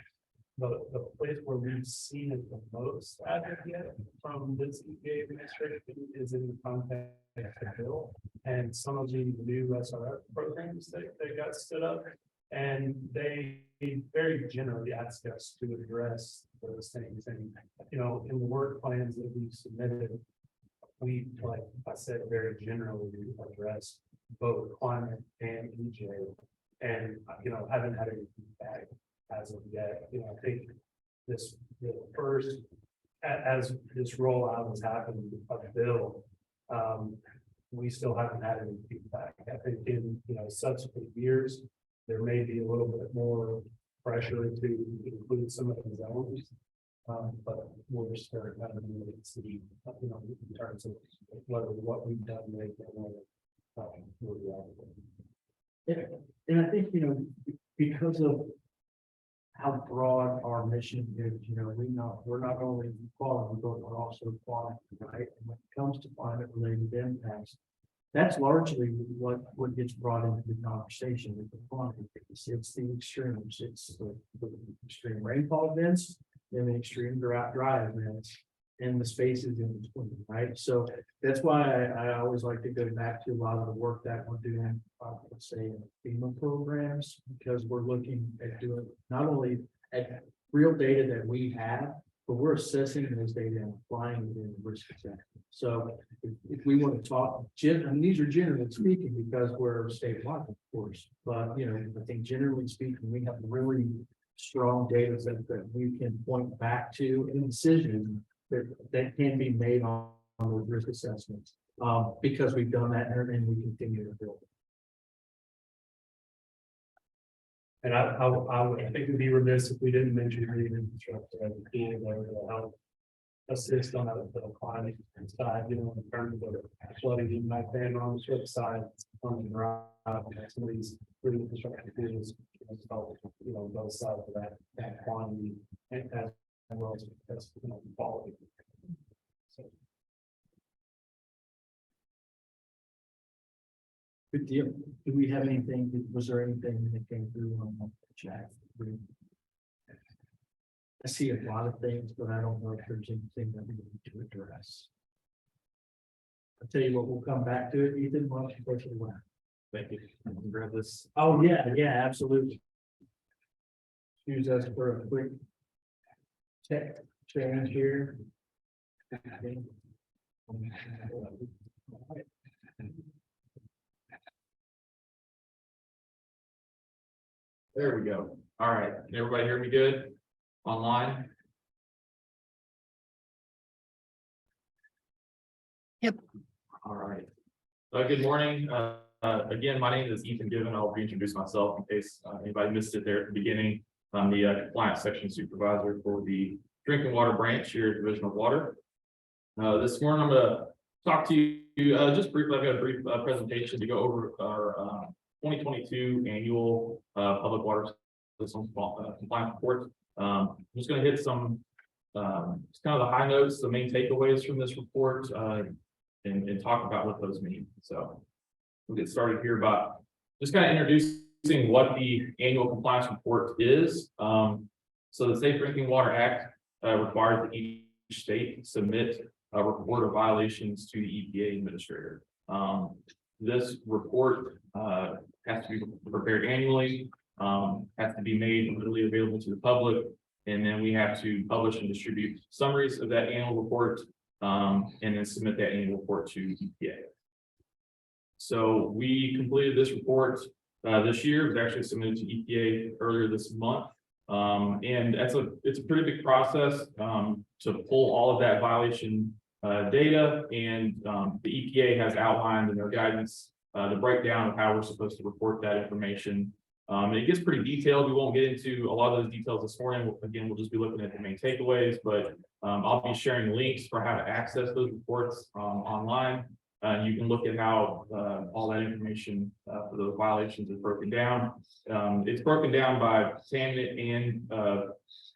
the place where we've seen it the most as of yet from this EPA administration is in the context of bill and some of the new SRF programs that got stood up, and they very generally ask us to address those things. And in the work plans that we've submitted, we, like I said, very generally address both climate and EJ, and haven't had any feedback as of yet. I think the first, as this rollout has happened of the bill, we still haven't had any feedback. I think in subsequent years, there may be a little bit more pressure to include some of the zones. But we're just very kind of to see, in terms of whether what we've done right now, and I think, because of how broad our mission is, we're not only quality, but we're also quality, right? And when it comes to climate related impacts, that's largely what gets brought into the conversation with the quantity. It's the extremes, it's the extreme rainfall events and the extreme dry events and the spaces in between, right? So that's why I always like to go back to a lot of the work that we're doing, let's say in FEMA programs, because we're looking at doing not only at real data that we have, but we're assessing those data and applying it in the risk assessment. So if we want to talk, and these are generally speaking because we're statewide, of course, but I think generally speaking, we have really strong data that we can point back to in decisions that can be made on those risk assessments, because we've done that and we continue to build. and I think we'd be remiss if we didn't mention green infrastructure as a key to help assist on the climate side, in terms of flooding in my family on the flip side, on the drive, some of these green infrastructure things, both sides of that quantity and as well as quality. So Good deal. Do we have anything, was there anything that came through on the chat? I see a lot of things, but I don't know if there's anything that we need to address. I'll tell you what, we'll come back to it, Ethan, why don't you go to the left? Thank you. I can grab this. Oh, yeah, absolutely. Use us for a quick tech change here. There we go. All right. Can everybody hear me good? Online? Yep. All right. Good morning. Again, my name is Ethan Given. I'll reintroduce myself in case anybody missed it there at the beginning. I'm the compliance section supervisor for the drinking water branch here at Division of Water. This morning, I'm going to talk to you just briefly. I've got a brief presentation to go over our 2022 annual public water system compliance report. I'm just going to hit some just kind of the high notes, the main takeaways from this report, and talk about what those mean. So we'll get started here by just kind of introducing what the annual compliance report is. So the Safe Drinking Water Act requires that each state submit a report of violations to the EPA administrator. This report has to be prepared annually, has to be made readily available to the public, and then we have to publish and distribute summaries of that annual report, and then submit that annual report to EPA. So we completed this report this year. It was actually submitted to EPA earlier this month. And it's a pretty big process to pull all of that violation data, and the EPA has outlined in their guidance the breakdown of how we're supposed to report that information. It gets pretty detailed. We won't get into a lot of those details this morning. Again, we'll just be looking at the main takeaways, but I'll be sharing links for how to access those reports online. You can look at how all that information for those violations is broken down. It's broken down by contaminant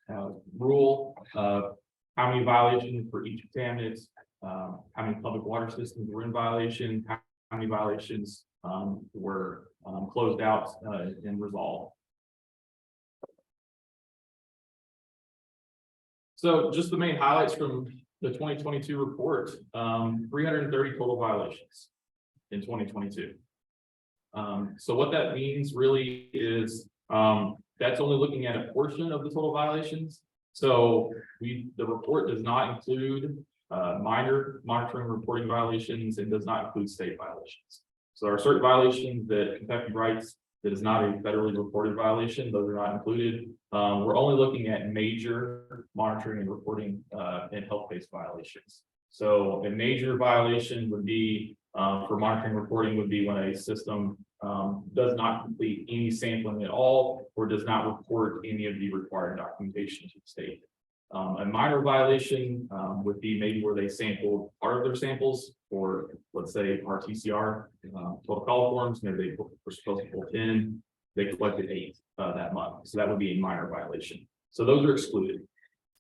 and rule, how many violations for each contaminant, how many public water systems were in violation, how many violations were closed out and resolved. So just the main highlights from the 2022 report, 330 total violations in 2022. So what that means really is that's only looking at a portion of the total violations. So the report does not include minor monitoring reporting violations and does not include state violations. So there are certain violations that Kentucky writes that is not a federally reported violation. Those are not included. We're only looking at major monitoring and reporting and health-based violations. So a major violation would be for monitoring and reporting would be when a system does not complete any sampling at all or does not report any of the required documentation to the state. A minor violation would be maybe where they sampled part of their samples, or let's say RTCR, total call forms, maybe they were supposed to pull 10, they collected 8 that month. So that would be a minor violation. So those are excluded.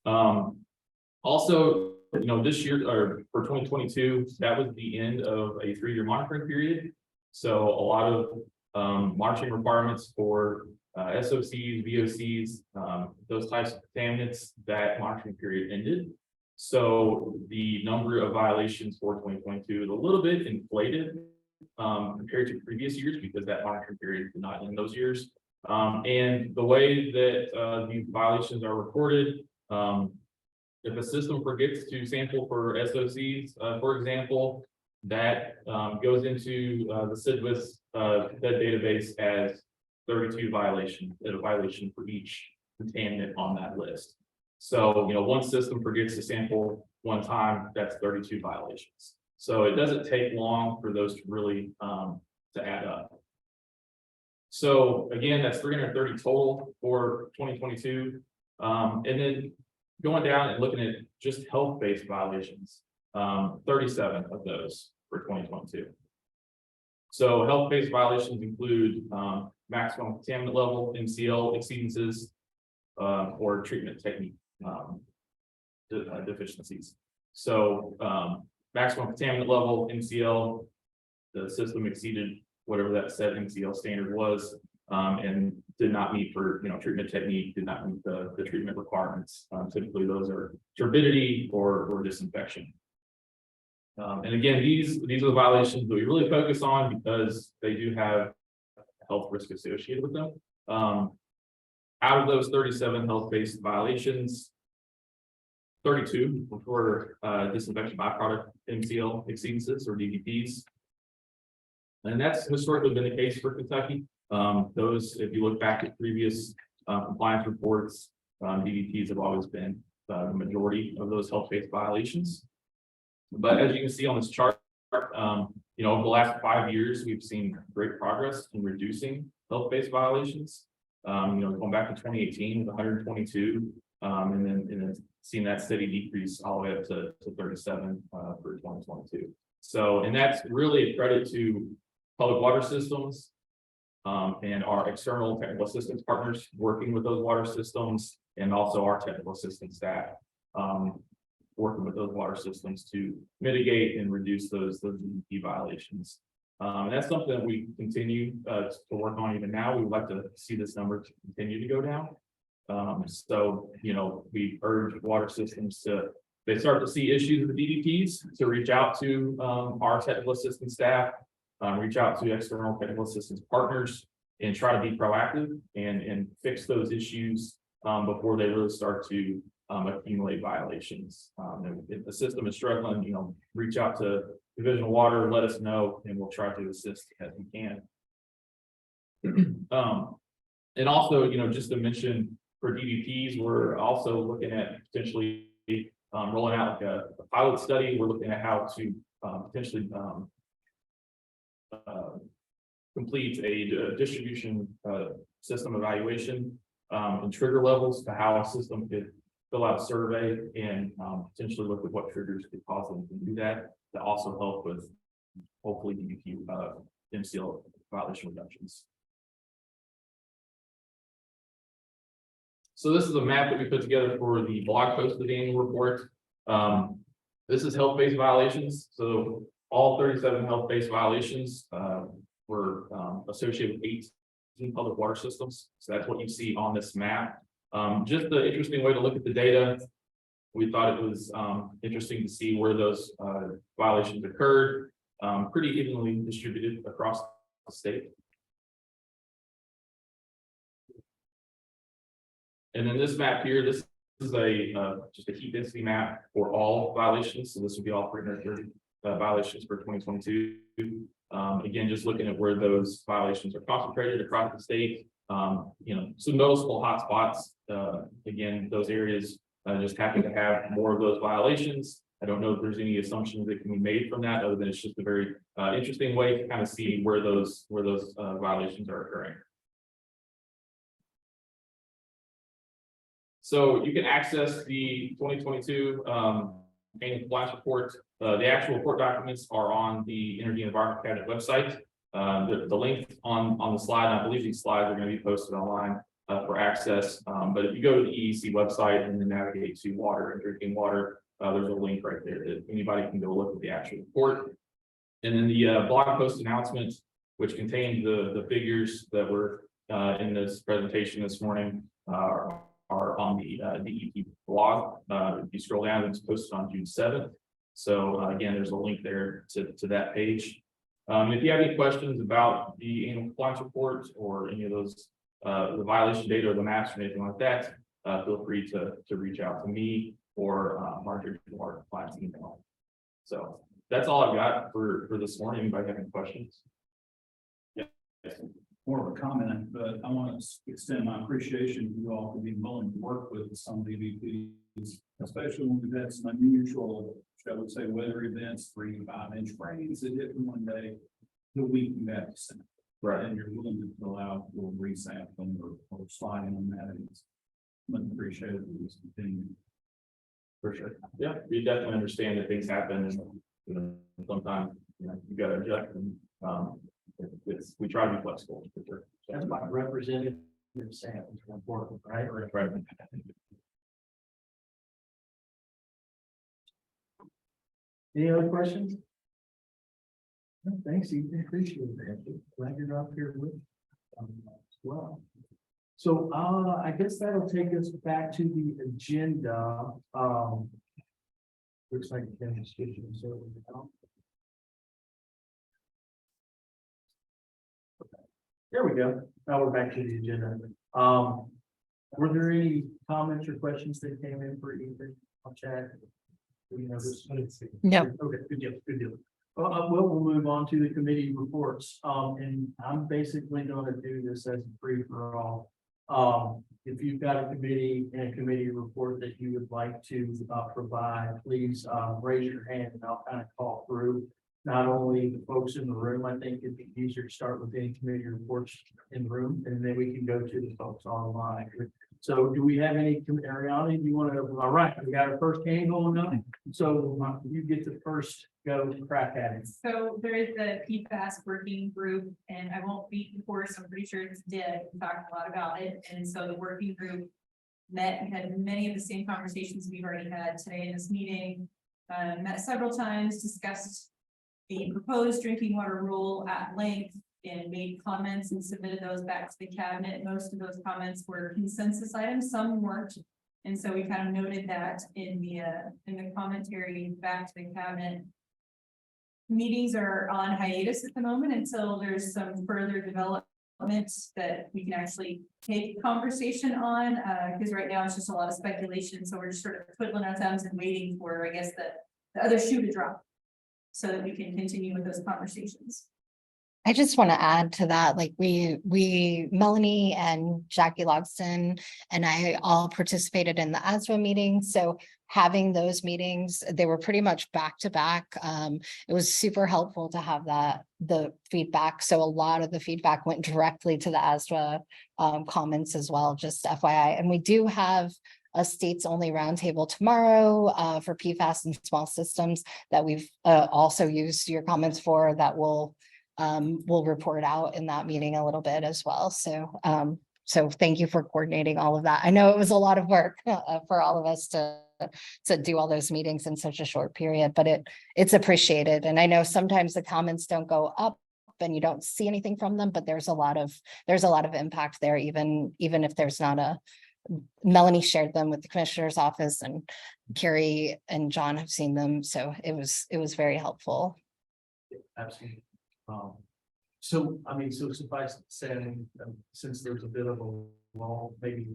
Also, this year or for 2022, that was the end of a 3-year monitoring period. So a lot of monitoring requirements for SOCs, VOCs, those types of contaminants, that monitoring period ended. So the number of violations for 2022 is a little bit inflated compared to previous years because that monitoring period did not end those years. And the way that these violations are recorded, if a system forgets to sample for SOCs, for example, that goes into the CIDWIS database as 32 violations, a violation for each contaminant on that list. So, one system forgets to sample one time, that's 32 violations. So it doesn't take long for those to really to add up. So again, that's 330 total for 2022. And then going down and looking at just health-based violations, 37 of those for 2022. So health-based violations include maximum contaminant level, MCL exceedances, or treatment technique deficiencies. So maximum contaminant level, MCL, the system exceeded whatever that set MCL standard was. And did not meet for, treatment technique, did not meet the treatment requirements. Typically, those are turbidity or disinfection. And again, these are the violations that we really focus on because they do have health risk associated with them. Out of those 37 health-based violations, 32 were for disinfection byproduct MCL exceedances or DVPs. And that's historically been the case for Kentucky. Those, if you look back at previous compliance reports, DVPs have always been the majority of those health-based violations. But as you can see on this chart, over the last 5 years, we've seen great progress in reducing health-based violations. Going back to 2018 with 122, and then seeing that steady decrease all the way up to 37 for 2022. So, and that's really a credit to public water systems and our external technical assistance partners working with those water systems, and also our technical assistance staff working with those water systems to mitigate and reduce those DEP violations. And that's something that we continue to work on even now. We would like to see this number to continue to go down. So, we urge water systems to, they start to see issues with the DEPs, to reach out to our technical assistance staff, reach out to external technical assistance partners, and try to be proactive and fix those issues before they really start to accumulate violations. And if the system is struggling, reach out to Division of Water, let us know, and we'll try to assist as we can. And also, just to mention for DVPs, we're also looking at potentially rolling out a pilot study. We're looking at how to potentially complete a distribution system evaluation and trigger levels to how a system could fill out a survey and potentially look at what triggers could cause them to do that, to also help with hopefully DEP MCL violation reductions. So this is a map that we put together for the blog post of the annual report. This is health-based violations. So all 37 health-based violations were associated with 18 public water systems. So that's what you see on this map. Just the interesting way to look at the data. We thought it was interesting to see where those violations occurred, pretty evenly distributed across the state. And then this map here, this is just a heat density map for all violations. So this would be all 330 violations for 2022. Again, just looking at where those violations are concentrated across the state. Some noticeable hotspots. Again, those areas just happen to have more of those violations. I don't know if there's any assumptions that can be made from that, other than it's just a very interesting way to kind of see where those violations are occurring. So you can access the 2022 annual compliance report. The actual report documents are on the Energy and Environment Cabinet website. The link on the slide, and I believe these slides are going to be posted online for access. But if you go to the EEC website and then navigate to water and drinking water, there's a link right there that anybody can go look at the actual report. And then the blog post announcement, which contained the figures that were in this presentation this morning, are on the DEP blog. If you scroll down, it's posted on June 7th. So again, there's a link there to that page. If you have any questions about the annual compliance report or any of those the violation data or the maps or anything like that, feel free to reach out to me or our water compliance email. So that's all I've got for this morning. Anybody have any questions? Yeah. More of a comment, but I want to extend my appreciation to you all for being willing to work with some DVPs, especially when we've had some unusual, shall we say, weather events, 3 to 5 inch rains that hit in one day, the week you have to send. Right. And you're willing to allow a little resampling or sliding on that. It's much appreciated. For sure. Yeah, we definitely understand that things happen and sometimes you got to adjust and we try to be flexible. For sure. So, That's my representative samples are important, right? Right. Any other questions? Thanks, Ethan. Appreciate that. Glad you're up here with as well. So I guess that'll take us back to the agenda. Looks like Ken's switching, so. There we go. Now we're back to the agenda. Were there any comments or questions that came in for Ethan on chat? You know, this. No. Okay, good deal, good deal. We'll move on to the committee reports. And I'm basically gonna do this as a free for all. If you've got a committee and a committee report that you would like to provide, please raise your hand and I'll kind of call through. Not only the folks in the room, I think it'd be easier to start with any committee reports in the room, and then we can go to the folks online. So do we have any, Ariana, do you want to, all right, we got our first hand going on. So you get the first go crack at it. So there is the PFAS working group, and I won't beat the horse, I'm pretty sure it's dead, we talked a lot about it, and so the working group met and had many of the same conversations we've already had today in this meeting. Met several times, discussed the proposed drinking water rule at length, and made comments and submitted those back to the cabinet. Most of those comments were consensus items, some weren't. And so we kind of noted that in the commentary back to the cabinet. Meetings are on hiatus at the moment until there's some further development that we can actually take conversation on, because right now it's just a lot of speculation. So we're just sort of twiddling our thumbs and waiting for, I guess, the other shoe to drop so that we can continue with those conversations. I just want to add to that, like Melanie and Jackie Logston and I all participated in the ASWA meeting. So having those meetings, they were pretty much back to back. It was super helpful to have the feedback. So a lot of the feedback went directly to the ASWA comments as well, just FYI. And we do have a states only roundtable tomorrow for PFAS and small systems that we've also used your comments for, that we'll report out in that meeting a little bit as well. So so thank you for coordinating all of that. I know it was a lot of work for all of us to do all those meetings in such a short period, but it's appreciated. And I know sometimes the comments don't go up and you don't see anything from them, but there's a lot of impact there, even if there's not a. Melanie shared them with the commissioner's office, and Carrie and John have seen them. So it was very helpful. Absolutely. So, I mean, so suffice to say, since there's a bit of a lull, maybe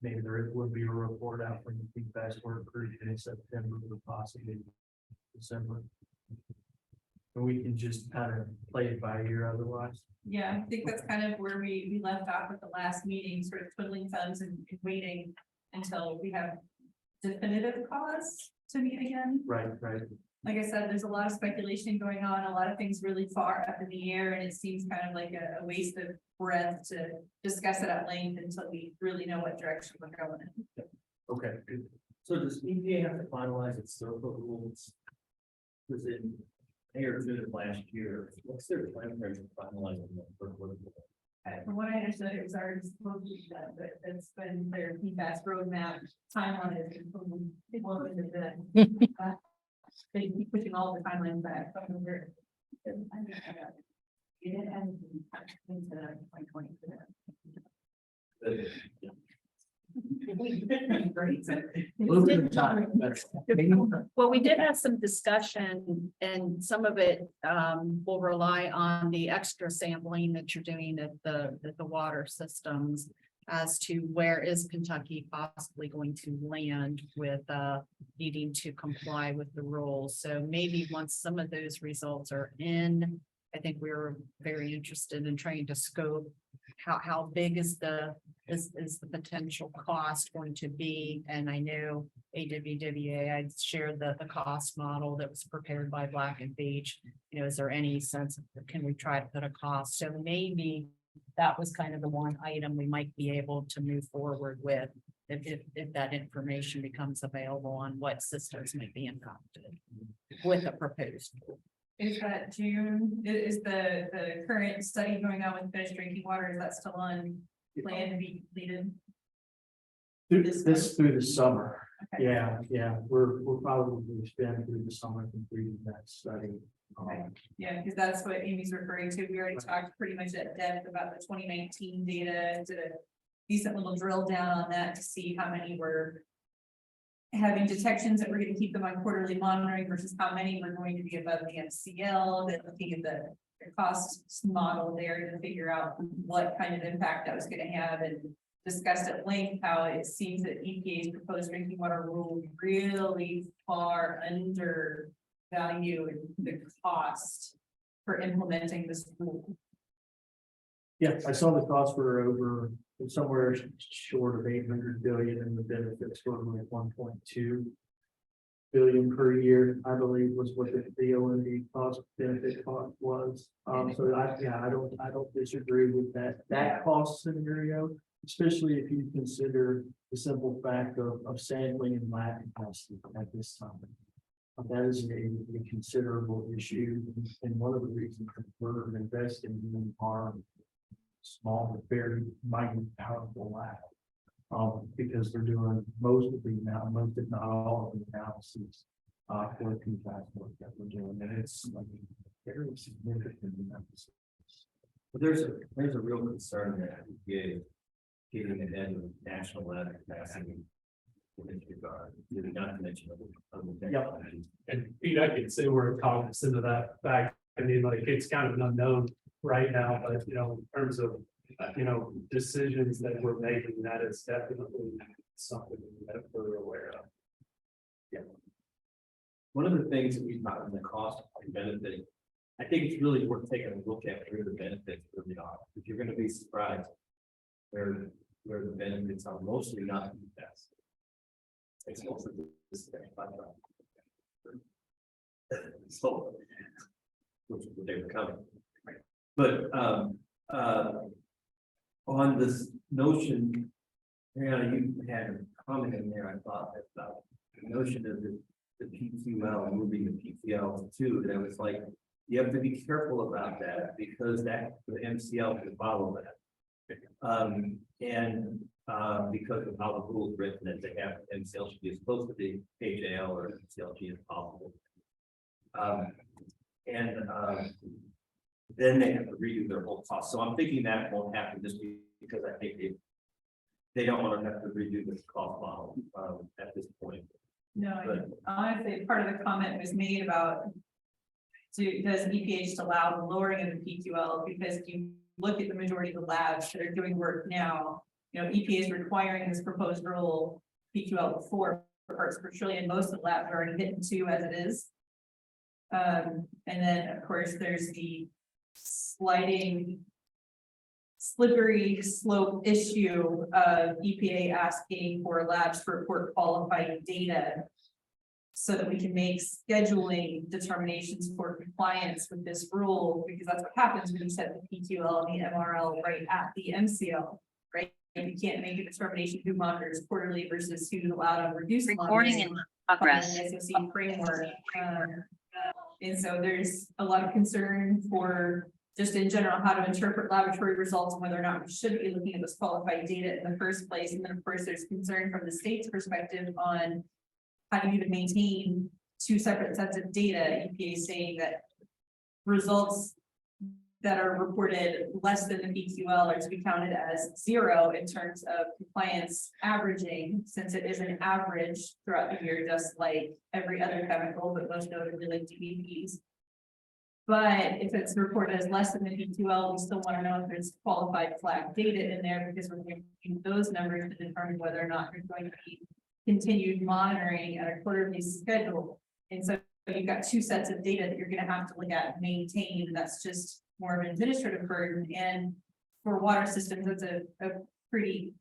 there would be a report out from the PFAS work group in September or possibly December. And we can just kind of play it by ear otherwise. Yeah, I think that's kind of where we left off at the last meeting, sort of twiddling thumbs and waiting until we have definitive cause to meet again. Right. Like I said, there's a lot of speculation going on, a lot of things really far up in the air, and it seems kind of like a waste of breath to discuss it at length until we really know what direction we're going in. Okay, good. So does EPA have to finalize its SOPA rules? Was it or did it last year? What's their time frame for finalizing that? From what I understood, it was already supposed to be done, but it's been their PFAS roadmap timeline is. It wasn't they keep pushing all the timelines back. Well, we did have some discussion, and some of it will rely on the extra sampling that you're doing at the water systems as to where is Kentucky possibly going to land with needing to comply with the rules. So maybe once some of those results are in, I think we were very interested in trying to scope how big is the potential cost going to be. And I know AWWA, I shared the cost model that was prepared by Black and Veatch. You know, is there any sense of, can we try to put a cost? So maybe that was kind of the one item we might be able to move forward with if that information becomes available on what systems might be impacted with a proposed. Is that June? Is the current study going on with finished drinking water? Is that still on plan to be completed? Through the summer. Okay. Yeah, we're probably spending through the summer completing that study. Yeah, because that's what Amy's referring to. We already talked pretty much at depth about the 2019 data, did a decent little drill down on that to see how many were having detections that we're going to keep them on quarterly monitoring versus how many were going to be above the MCL, then looking at the cost model there to figure out what kind of impact that was going to have, and discussed at length how it seems that EPA's proposed drinking water rule really far under value the cost for implementing this rule. Yeah, I saw the costs were over somewhere short of 800 billion and the benefits were like 1.2 billion per year, I believe was what the OND cost benefit cost was. So I don't disagree with that cost scenario, especially if you consider the simple fact of sampling and lab capacity at this time. That is a considerable issue, and one of the reasons that we're investing in our small, but very mighty, powerful lab. Because they're doing most if not all of the analysis for the PFAS work that we're doing, and it's like very significant analysis. But there's a real concern that EPA getting ahead of national lab capacity. In this regard, not to mention other technologies. And Pete, I could say we're cognizant of that fact. I mean, like, it's kind of an unknown right now, but in terms of, decisions that we're making, that is definitely something that we're aware of. Yeah. One of the things that we talked in the cost and benefit, I think it's really worth taking a look at where the benefits really are. If you're going to be surprised where the benefits are mostly not the best. It's mostly this thing. So, which they were coming. But on this notion, you had a comment in there, I thought, about the notion of the PQL moving the PQL to 2, and I was like, you have to be careful about that because the MCL can follow that. Because of how the rule is written, that they have MCL should be as close to the HAL or MCLG as possible. Then they have to redo their whole cost. So I'm thinking that won't happen just because I think they don't want to have to redo this cost model at this point. No, honestly, part of the comment was made about does EPA just allow the lowering of the PQL, because if you look at the majority of the labs that are doing work now, EPA is requiring this proposed rule PQL 4 parts per trillion. Most of the labs are already hitting 2 as it is. And then of course there's the slippery slope issue of EPA asking for labs to report qualified data so that we can make scheduling determinations for compliance with this rule, because that's what happens when you set the PQL and the MRL right at the MCL, right? And you can't make a determination who monitors quarterly versus who's allowed on reduced Recording in progress. SOC framework. And so there's a lot of concern for just in general, how to interpret laboratory results and whether or not we should be looking at this qualified data in the first place. And then of course, there's concern from the state's perspective on how do you even maintain 2 separate sets of data. EPA is saying that results that are reported less than the PQL are to be counted as 0 in terms of compliance averaging, since it is an average throughout the year, just like every other chemical, but most notably like DBPs. But if it's reported as less than the PQL, we still want to know if there's qualified flag data in there, because we're going to use those numbers to determine whether or not there's going to be continued monitoring at a quarterly schedule. And so you've got 2 sets of data that you're going to have to look at and maintain, and that's just more of an administrative burden. And for water systems, that's a pretty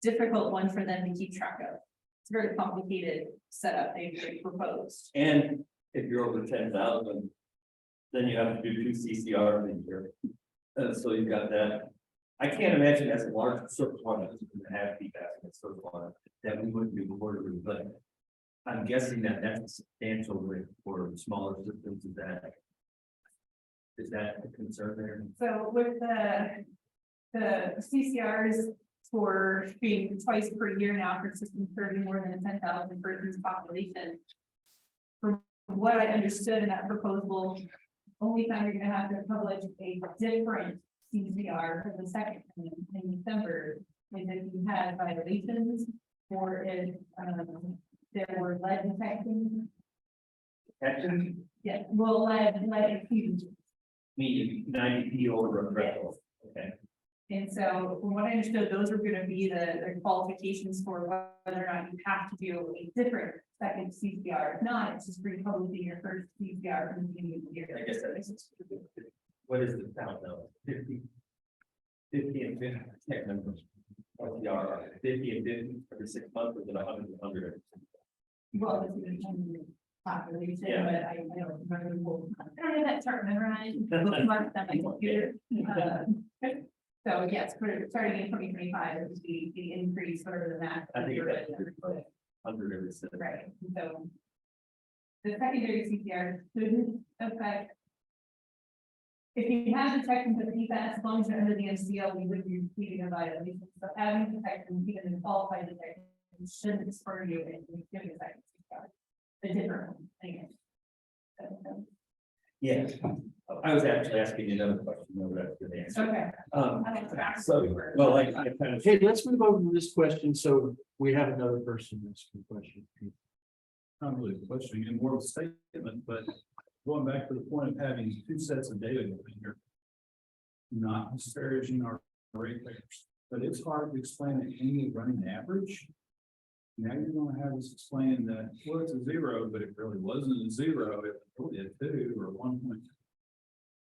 difficult one for them to keep track of. It's a very complicated setup they've proposed. And if you're over 10,000, then you have to do 2 CCRs a year. So you've got that. I can't imagine as a large surface water that's going to have PFAS in surface water that we wouldn't do quarterly, but I'm guessing that that's a substantial rate for smaller systems. Is that a concern there? So with the CCRs for being twice per year now for systems serving more than 10,000 persons population, from what I understood in that proposal, only time you're gonna have to publish a different CCR for the second time in December is if you had violations or if there were lead detections. Action, Yeah, well, lead excuse. meaning 90 feet over a threshold. Okay. And so from what I understood, those were gonna be the qualifications for whether or not you have to do a different second CCR. If not, it's just republishing your first CCR from the beginning of the year. I guess that makes sense. What is the count now? 50 and 50, I can't remember. What the are, 50 and 50 every 6 months, or is it 100 and 100? Well, this is a population, Yeah. but I don't remember. I don't have that chart memorized, bookmarked on my computer. So yes, starting in 2025, it was the increase, whatever the math. I think that's 100 every 6. Right, so. The secondary CPR shouldn't affect. If you have detections of PFAS, as long as you're under the MCL, we would be receiving a violation, so having detections, even in qualified detections, shouldn't spur you into giving a second CPR. A different one, again. Yeah, I was actually asking you another question. No, that's good answer. Okay. So, well, I kind of. Hey, let's move over to this question. So we have another person asking a question. Not really a question, and more of a statement, but going back to the point of having two sets of data in here. Not disparaging our ratepayers, but it's hard to explain that any running average. Now you're gonna have us explain that, well, it's a 0, but it really wasn't a 0, it was really a 2 or 1.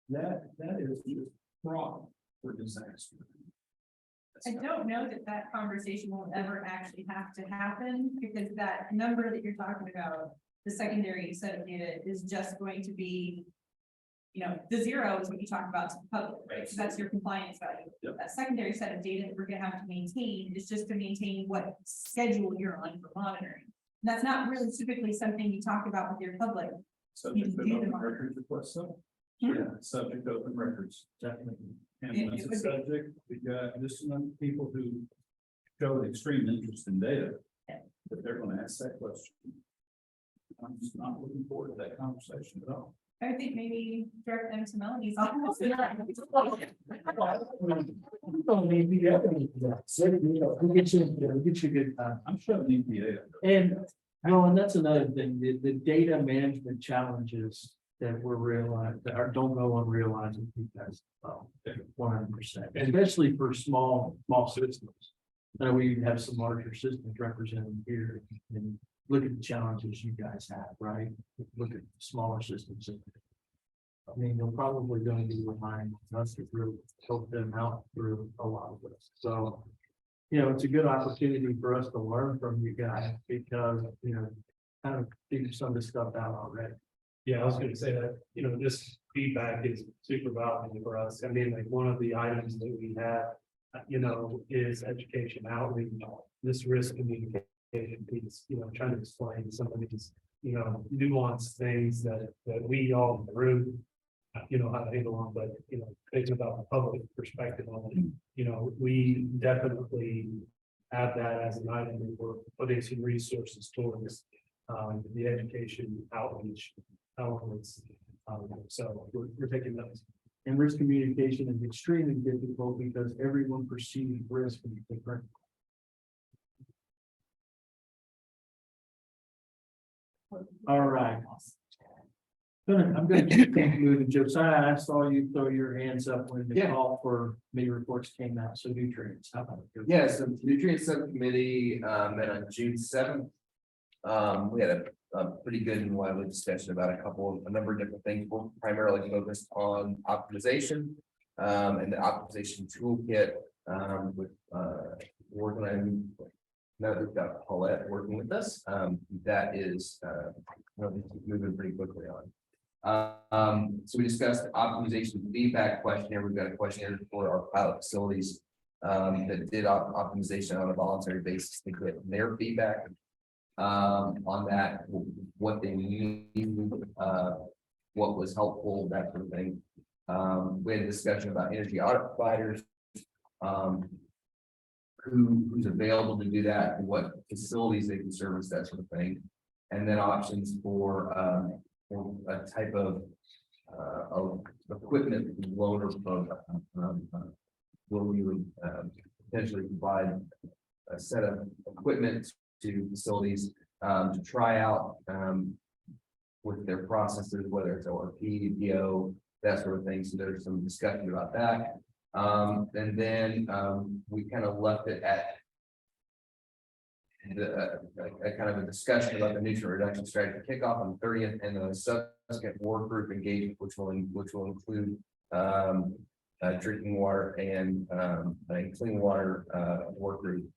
That is just fraught for disaster. I don't know that conversation will ever actually have to happen, because that number that you're talking about, the secondary set of data is just going to be. The 0 is what you talk about to the public, right? So that's your compliance value. Yep. That secondary set of data that we're gonna have to maintain is just to maintain what schedule you're on for monitoring. And that's not really typically something you talk about with your public. Subject You to do the open monitoring. records request, so. Hmm. Yeah, subject to open records. Definitely. And It- once it it's would be. subject, we got just enough people who show extreme interest in data. Yeah. That they're gonna ask that question. I'm just not looking forward to that conversation at all. I think maybe direct them to Melanie's office. Don't need the evidence for that. So, we'll get you a good time. I'm shoving EPA. And, no, and that's another thing, the data management challenges that we're realizing, that are, don't go unrealized with you guys. 100%, especially for small systems. We have some larger systems represented here, and look at the challenges you guys have, right? Look at smaller systems. I mean, they're probably going to be relying on us to really help them out through a lot of this. So, it's a good opportunity for us to learn from you guys because, kind of figure some of this stuff out already. Yeah, I was gonna say that, this feedback is super valuable for us. I mean, like, one of the items that we have, is education outreach, this risk communication piece, trying to explain some of these, nuanced things that we all in the room, how to handle on, but, thinking about the public perspective on it, we definitely have that as an item, and we're putting some resources towards the education outreach elements. So we're taking those. And risk communication is extremely difficult because everyone perceives risk when you different. All right. I'm gonna keep things moving. Josiah, I saw you throw your hands up when the call for me reports came out. So nutrients, how about it? Yes, the nutrient subcommittee met on June 7th. We had a pretty good and lively discussion about a number of different things. We're primarily focused on optimization and the optimization toolkit with working on. Now that we've got Paulette working with us, that is moving pretty quickly on. So we discussed the optimization feedback questionnaire. We've got a questionnaire for our pilot facilities that did optimization on a voluntary basis to get their feedback on that, what they need, what was helpful, that sort of thing. We had a discussion about energy audit providers, who's available to do that, and what facilities they can service, that sort of thing. and then options for a type of equipment loaner program. Where we would potentially provide a set of equipment to facilities to try out with their processes, whether it's ORP, DO, that sort of thing. So there's some discussion about that. And then we kind of left it at a kind of a discussion about the nutrient reduction strategy kickoff on the 30th, and the subsequent work group engagement, which will include drinking water and a clean water work group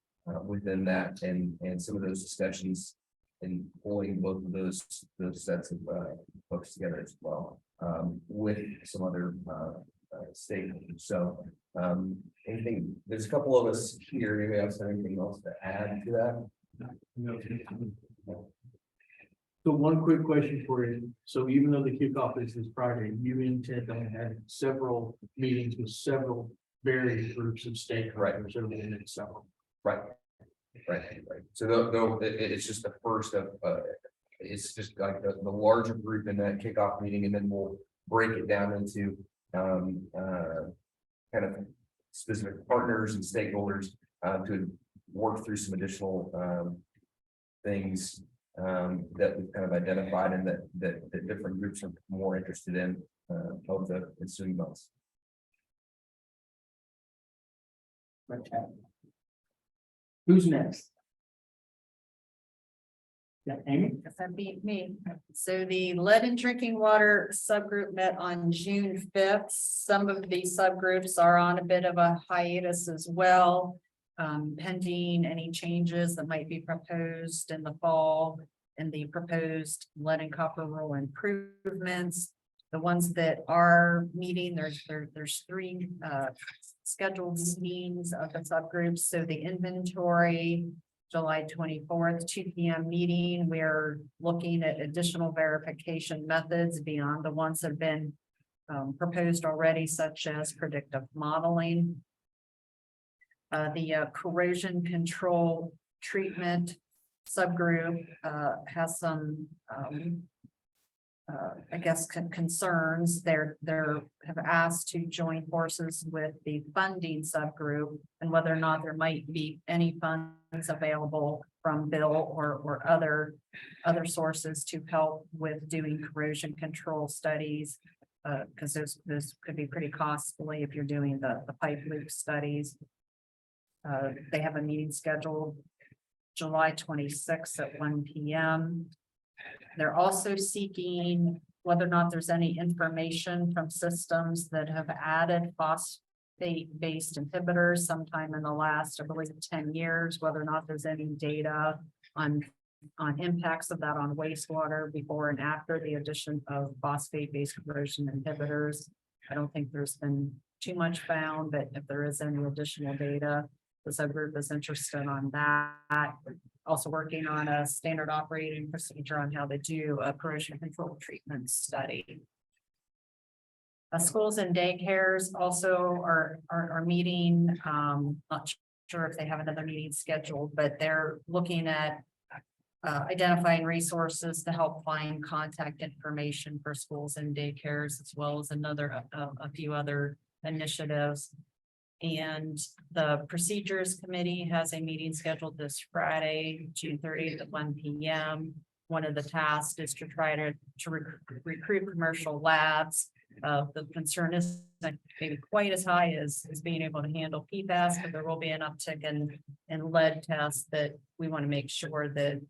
within that, and some of those discussions and pulling both of those sets of folks together as well, with some other stakeholders. So anything, there's a couple of us here. Anybody else have anything else to add to that? So one quick question for you. So even though the kickoff is this Friday, you intend on having several meetings with several various groups of stakeholders over the next several. Right. So it's just the first of, it's just like the larger group in that kickoff meeting, and then we'll break it down into kind of specific partners and stakeholders to work through some additional things that we've kind of identified, and that different groups are more interested in over the ensuing months. Who's next? Yeah, Amy? Guess that beat me. So the lead in drinking water subgroup met on June 5th. Some of these subgroups are on a bit of a hiatus as well, pending any changes that might be proposed in the fall and the proposed lead and copper rule improvements. The ones that are meeting, there's 3 scheduled meetings of the subgroups. So the inventory, July 24th, 2 p.m. meeting. We're looking at additional verification methods beyond the ones that have been proposed already, such as predictive modeling. The corrosion control treatment subgroup has some I guess concerns. They're have asked to join forces with the funding subgroup, and whether or not there might be any funds available from bill or other sources to help with doing corrosion control studies, because those could be pretty costly if you're doing the pipe loop studies. They have a meeting scheduled July 26th at 1 p.m. They're also seeking whether or not there's any information from systems that have added phosphate-based inhibitors sometime in the last, I believe, 10 years, whether or not there's any data on impacts of that on wastewater before and after the addition of phosphate-based corrosion inhibitors. I don't think there's been too much found, but if there is any additional data, the subgroup is interested on that. Also working on a standard operating procedure on how to do a corrosion control treatment study. Schools and daycares also are meeting. Not sure if they have another meeting scheduled, but they're looking at identifying resources to help find contact information for schools and daycares, as well as a few other initiatives. And the procedures committee has a meeting scheduled this Friday, June 30th at 1 p.m. One of the tasks is to try to recruit commercial labs. The concern is not maybe quite as high as being able to handle PFAS, but there will be an uptick in lead tests that we want to make sure that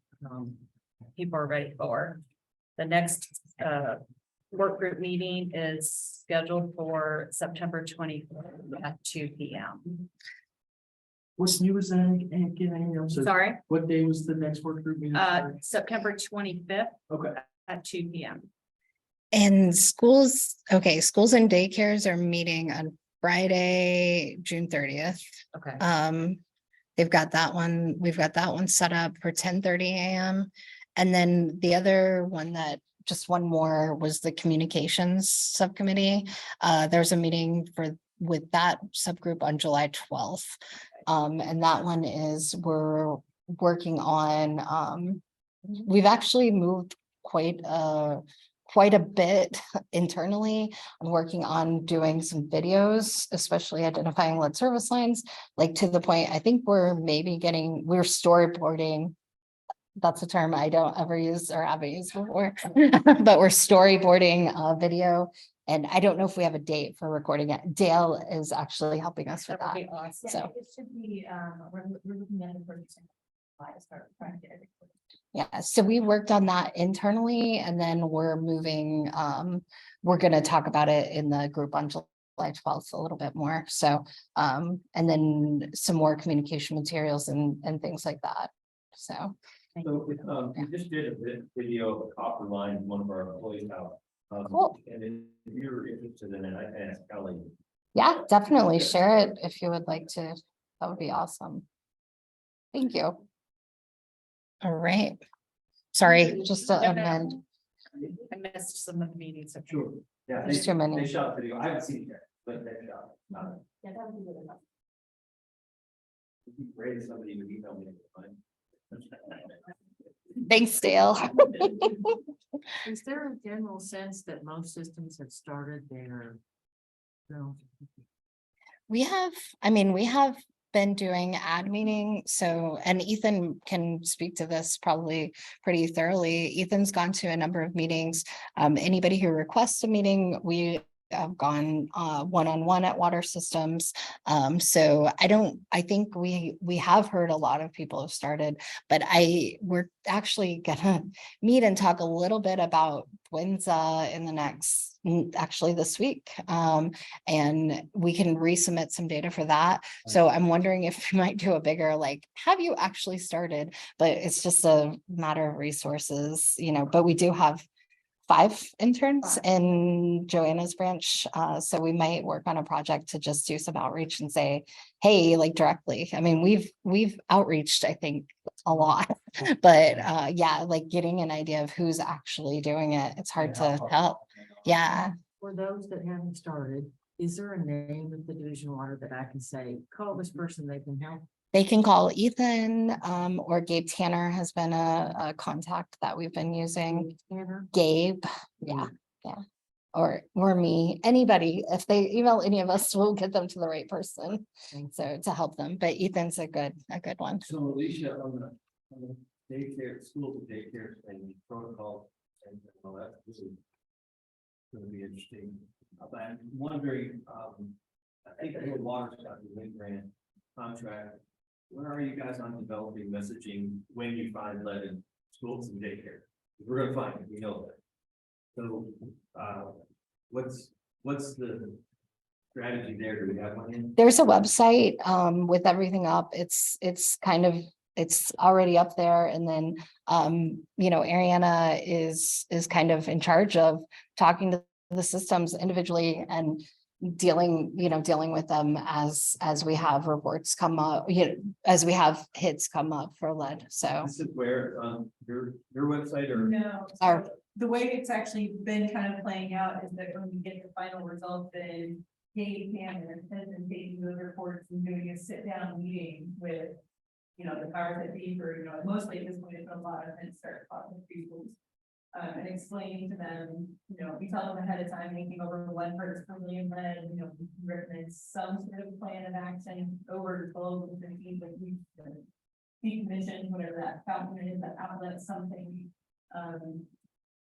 people are ready for. The next work group meeting is scheduled for September 24th at 2 p.m. What's new is that again? Sorry, What day was the next work group meeting? September 25th Okay. at 2 p.m. And schools and daycares are meeting on Friday, June 30th. Okay. They've got that one, we've got that one set up for 10:30 a.m. And then the other one just one more was the communications subcommittee. There's a meeting with that subgroup on July 12th. And that one is we're working on we've actually moved quite a bit internally. I'm working on doing some videos, especially identifying lead service lines, like to the point, I think we're storyboarding. That's a term I don't ever use or haven't used before, but we're storyboarding a video. And I don't know if we have a date for recording it. Dale is actually helping us with That would that. be awesome. So, It should be, we're looking at it for to start trying to get it. yeah, so we worked on that internally and then we're moving, we're gonna talk about it in the group on July 12th a little bit more. So, and then some more communication materials and things like that. So, So, we just did a video of a copper line in one of our employees' house. Cool. And if you're interested in it, I can ask Kelly. yeah, definitely share it if you would like to. That would be awesome. Thank you. All right. Sorry, just to amend. I missed some of the meetings. Sure. Yeah. There's too many. They shot video. I haven't seen it yet, but they shot. Yeah, that would be good enough. It'd be great if somebody would email me. Thanks, Dale. Is there a general sense that most systems have started their? No. We have been doing ad meeting, so, and Ethan can speak to this probably pretty thoroughly. Ethan's gone to a number of meetings. Anybody who requests a meeting, we have gone one-on-one at Water Systems. So I think we have heard a lot of people have started, but we're actually gonna meet and talk a little bit about Twinza in the next, actually this week. And we can resubmit some data for that. So I'm wondering if we might do a bigger, like, have you actually started? But it's just a matter of resources, but we do have 5 interns in Joanna's branch. So we might work on a project to just do some outreach and say, hey, like directly. I mean, we've outreached, I think, a lot, but yeah, like getting an idea of who's actually doing it. It's hard to tell. Yeah. For those that haven't started, is there a name of the division water that I can say, call this person, they can help? They can call Ethan, or Gabe Tanner has been a contact that we've been using. Gabe, yeah. Or me, anybody, if they email any of us, we'll get them to the right person. So to help them, but Ethan's a good one. So Alicia, on the daycare, school to daycare thing, protocol and all that, this is gonna be interesting. But I'm wondering, I think the water's got the wind grant contract. Where are you guys on developing messaging when you find lead in schools and daycare? We're gonna find it, we know that. So, what's the strategy there? Do we have one in? There's a website with everything up. It's already up there. And then Ariana is kind of in charge of talking to the systems individually and dealing with them as we have reports come up, as we have hits come up for lead. So This is where on your website or? No, Our- so the way it's actually been kind of playing out is that when we get the final results, then Dave Tanner has been taking those reports and doing a sit-down meeting with, the powers that be for, mostly at this point, it's a lot of and start talking to people. And explaining to them, we tell them ahead of time, making over 1 person per million lead, recommend some sort of plan of action over 12 to 15, like we decommission, whatever that fountain is, that outlet, something.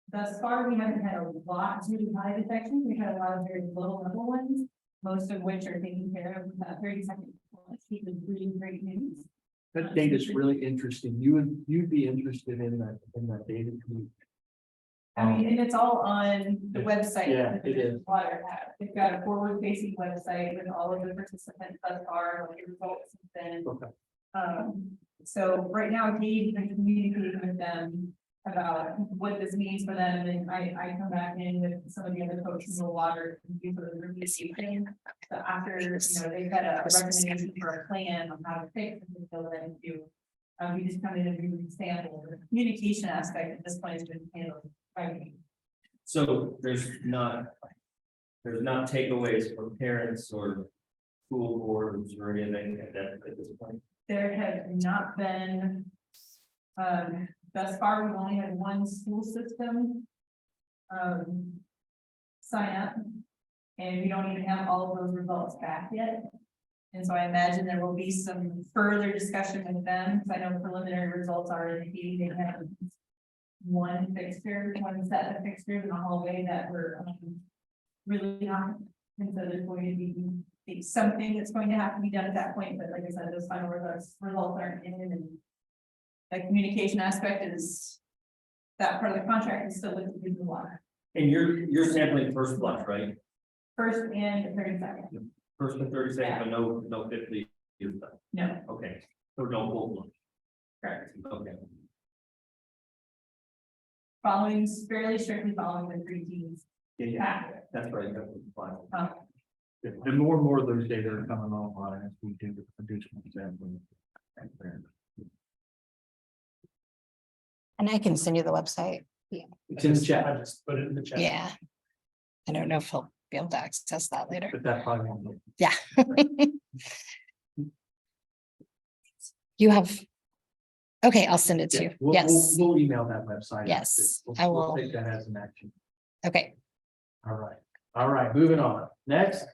Thus far, we haven't had a lot of really high detections. We've had a lot of very low level ones, most of which are taken care of with that 30-second. Keep it really great news. That data is really interesting. You'd be interested in that data. I mean, and it's all on the website. Yeah, that it the is. Water has. They've got a forward-facing website with all of the participants thus far, what the results have been. Okay. So right now, Gabe's been communicating with them about what this means for them, and I come back in with some of the other folks in the water. And do the review thing. So after, they've got a recommendation for a plan on how to fix it, they'll then do. We just come in and do sample. The communication aspect at this point has been handled by me. So there's not takeaways from parents or school boards or anything like that at this point? There have not been, thus far, we've only had one school system. Sign up. And we don't even have all of those results back yet. And so I imagine there will be some further discussion with them, because I know preliminary results are indicating they have one fixture, one set of fixtures in the hallway that were really not. And so there's going to be something that's going to have to be done at that point, but like I said, those final results aren't in, and the communication aspect is that part of the contract is still with the drinking water. And you're sampling first flush, right? First and 32nd. First and 32nd, but no 50 is done. No, Okay, so no full flush. correct. Okay. Fairly strictly following the 3 Ts. Yeah, that's right. That's fine. And more and more of those data are coming online as we do the additional sampling. And I can send you the website. It's in the chat. I just put it in the chat. Yeah. I don't know if he'll be able to access that later. But that probably won't. be- Yeah. You have. Okay, I'll send it to Yeah, you. we'll- Yes. We'll email that website. Yes, We'll- I we'll will. Take that as an action. Okay. All right, moving on. Next.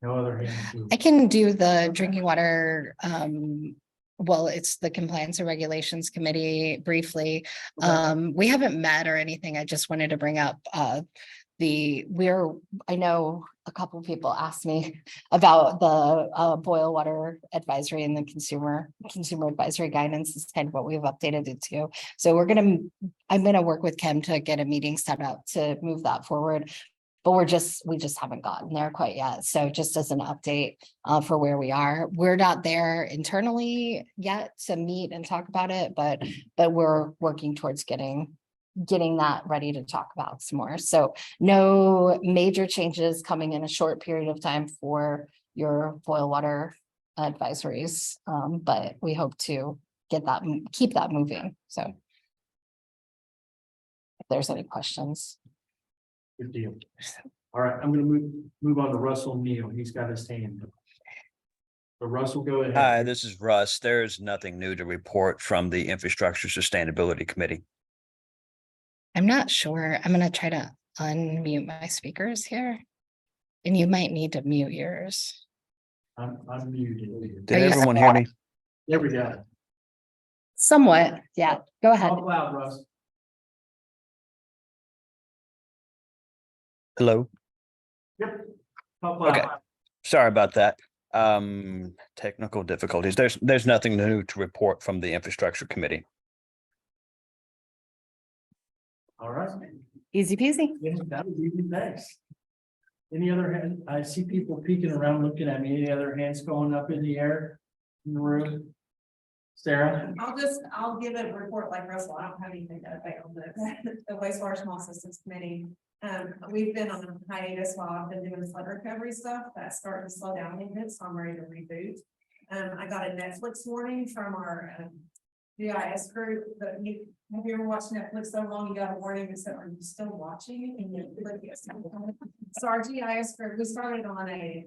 No other hands. I can do the drinking water, well, it's the Compliance and Regulations Committee briefly. We haven't met or anything. I just wanted to bring up, I know a couple of people asked me about the boil water advisory and the consumer advisory guidance is kind of what we've updated it to. So I'm gonna work with Kim to get a meeting set up to move that forward. But we just haven't gotten there quite yet. So just as an update for where we are, we're not there internally yet to meet and talk about it, but we're working towards getting that ready to talk about some more. So no major changes coming in a short period of time for your boil water advisories. But we hope to keep that moving. So if there's any questions. Good deal. All right, I'm gonna move on to Russell Neal. He's got his hand up. So Russell, go ahead. Hi, this is Russ. There's nothing new to report from the Infrastructure Sustainability Committee. I'm not sure. I'm gonna try to unmute my speakers here. And you might need to mute yours. I'm muted. Did you everyone hear me? There we go. Somewhat, yeah, go ahead. Talk loud, Russ. Hello? Yep. Talk loud. Okay. Sorry about that. Technical difficulties. There's nothing new to report from the Infrastructure Committee. All right. Easy peasy. Yeah, that was easy, thanks. Any other hand? I see people peeking around, looking at me. Any other hands going up in the air in the room? Sarah? I'll give a report like Russell. I don't have anything to update on the wastewater small systems committee. We've been on hiatus while I've been doing flood recovery stuff. That's starting to slow down a bit, so I'm ready to reboot. I got a Netflix warning from our GIS group, but have you ever watched Netflix so long you got a warning that said, "Are you still watching?" And you click yes. So our GIS group, we started on a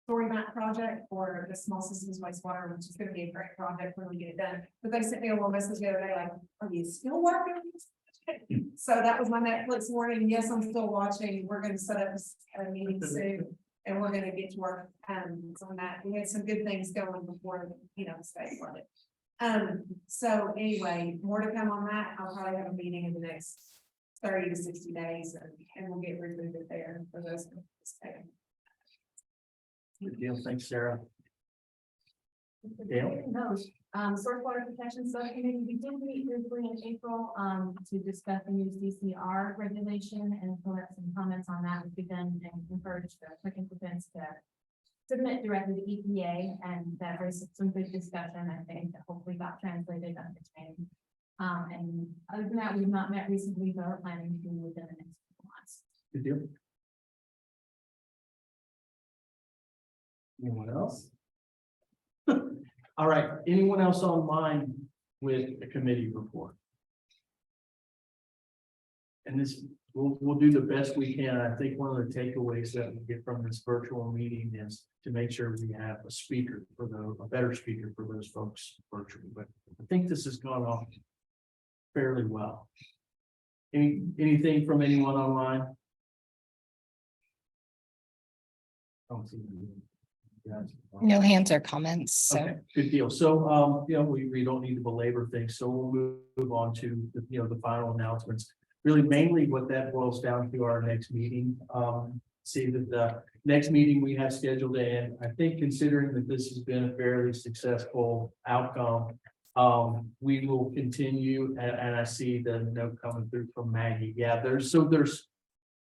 story map project for the small systems wastewater, which is going to be a great project when we get it done. But they sent me a little message the other day, like, "Are you still working?" So that was my Netflix warning. Yes, I'm still watching. We're going to set up a meeting soon, and we're going to get to work on that. We had some good things going before, the state flooded. So anyway, more to come on that. I'll probably have a meeting in the next 30 to 60 days, and we'll get rebooted there for those. Good deal. Thanks, Sarah. Dale? Source water protection subcommittee, we did meet briefly in April, to discuss the new CCR regulation and collect some comments on that. We then encouraged the participants to submit directly to EPA, and that was some good discussion, I think, that hopefully got translated on the training. And other than that, we've not met recently, but are planning to within the next few months. Good deal. Anyone else? All right, anyone else online with a committee report? and this, we'll do the best we can. I think one of the takeaways that we get from this virtual meeting is to make sure we have a speaker for a better speaker for those folks virtually, but I think this has gone off fairly well. Anything from anyone online? Don't see any. Guys. No hands or comments, so. Okay, good deal. So, we don't need to belabor things, so we'll move on to, the final announcements. Really mainly what that boils down to our next meeting. See that the next meeting we have scheduled in, I think considering that this has been a fairly successful outcome, we will continue, and I see the note coming through from Maggie. Yeah, there's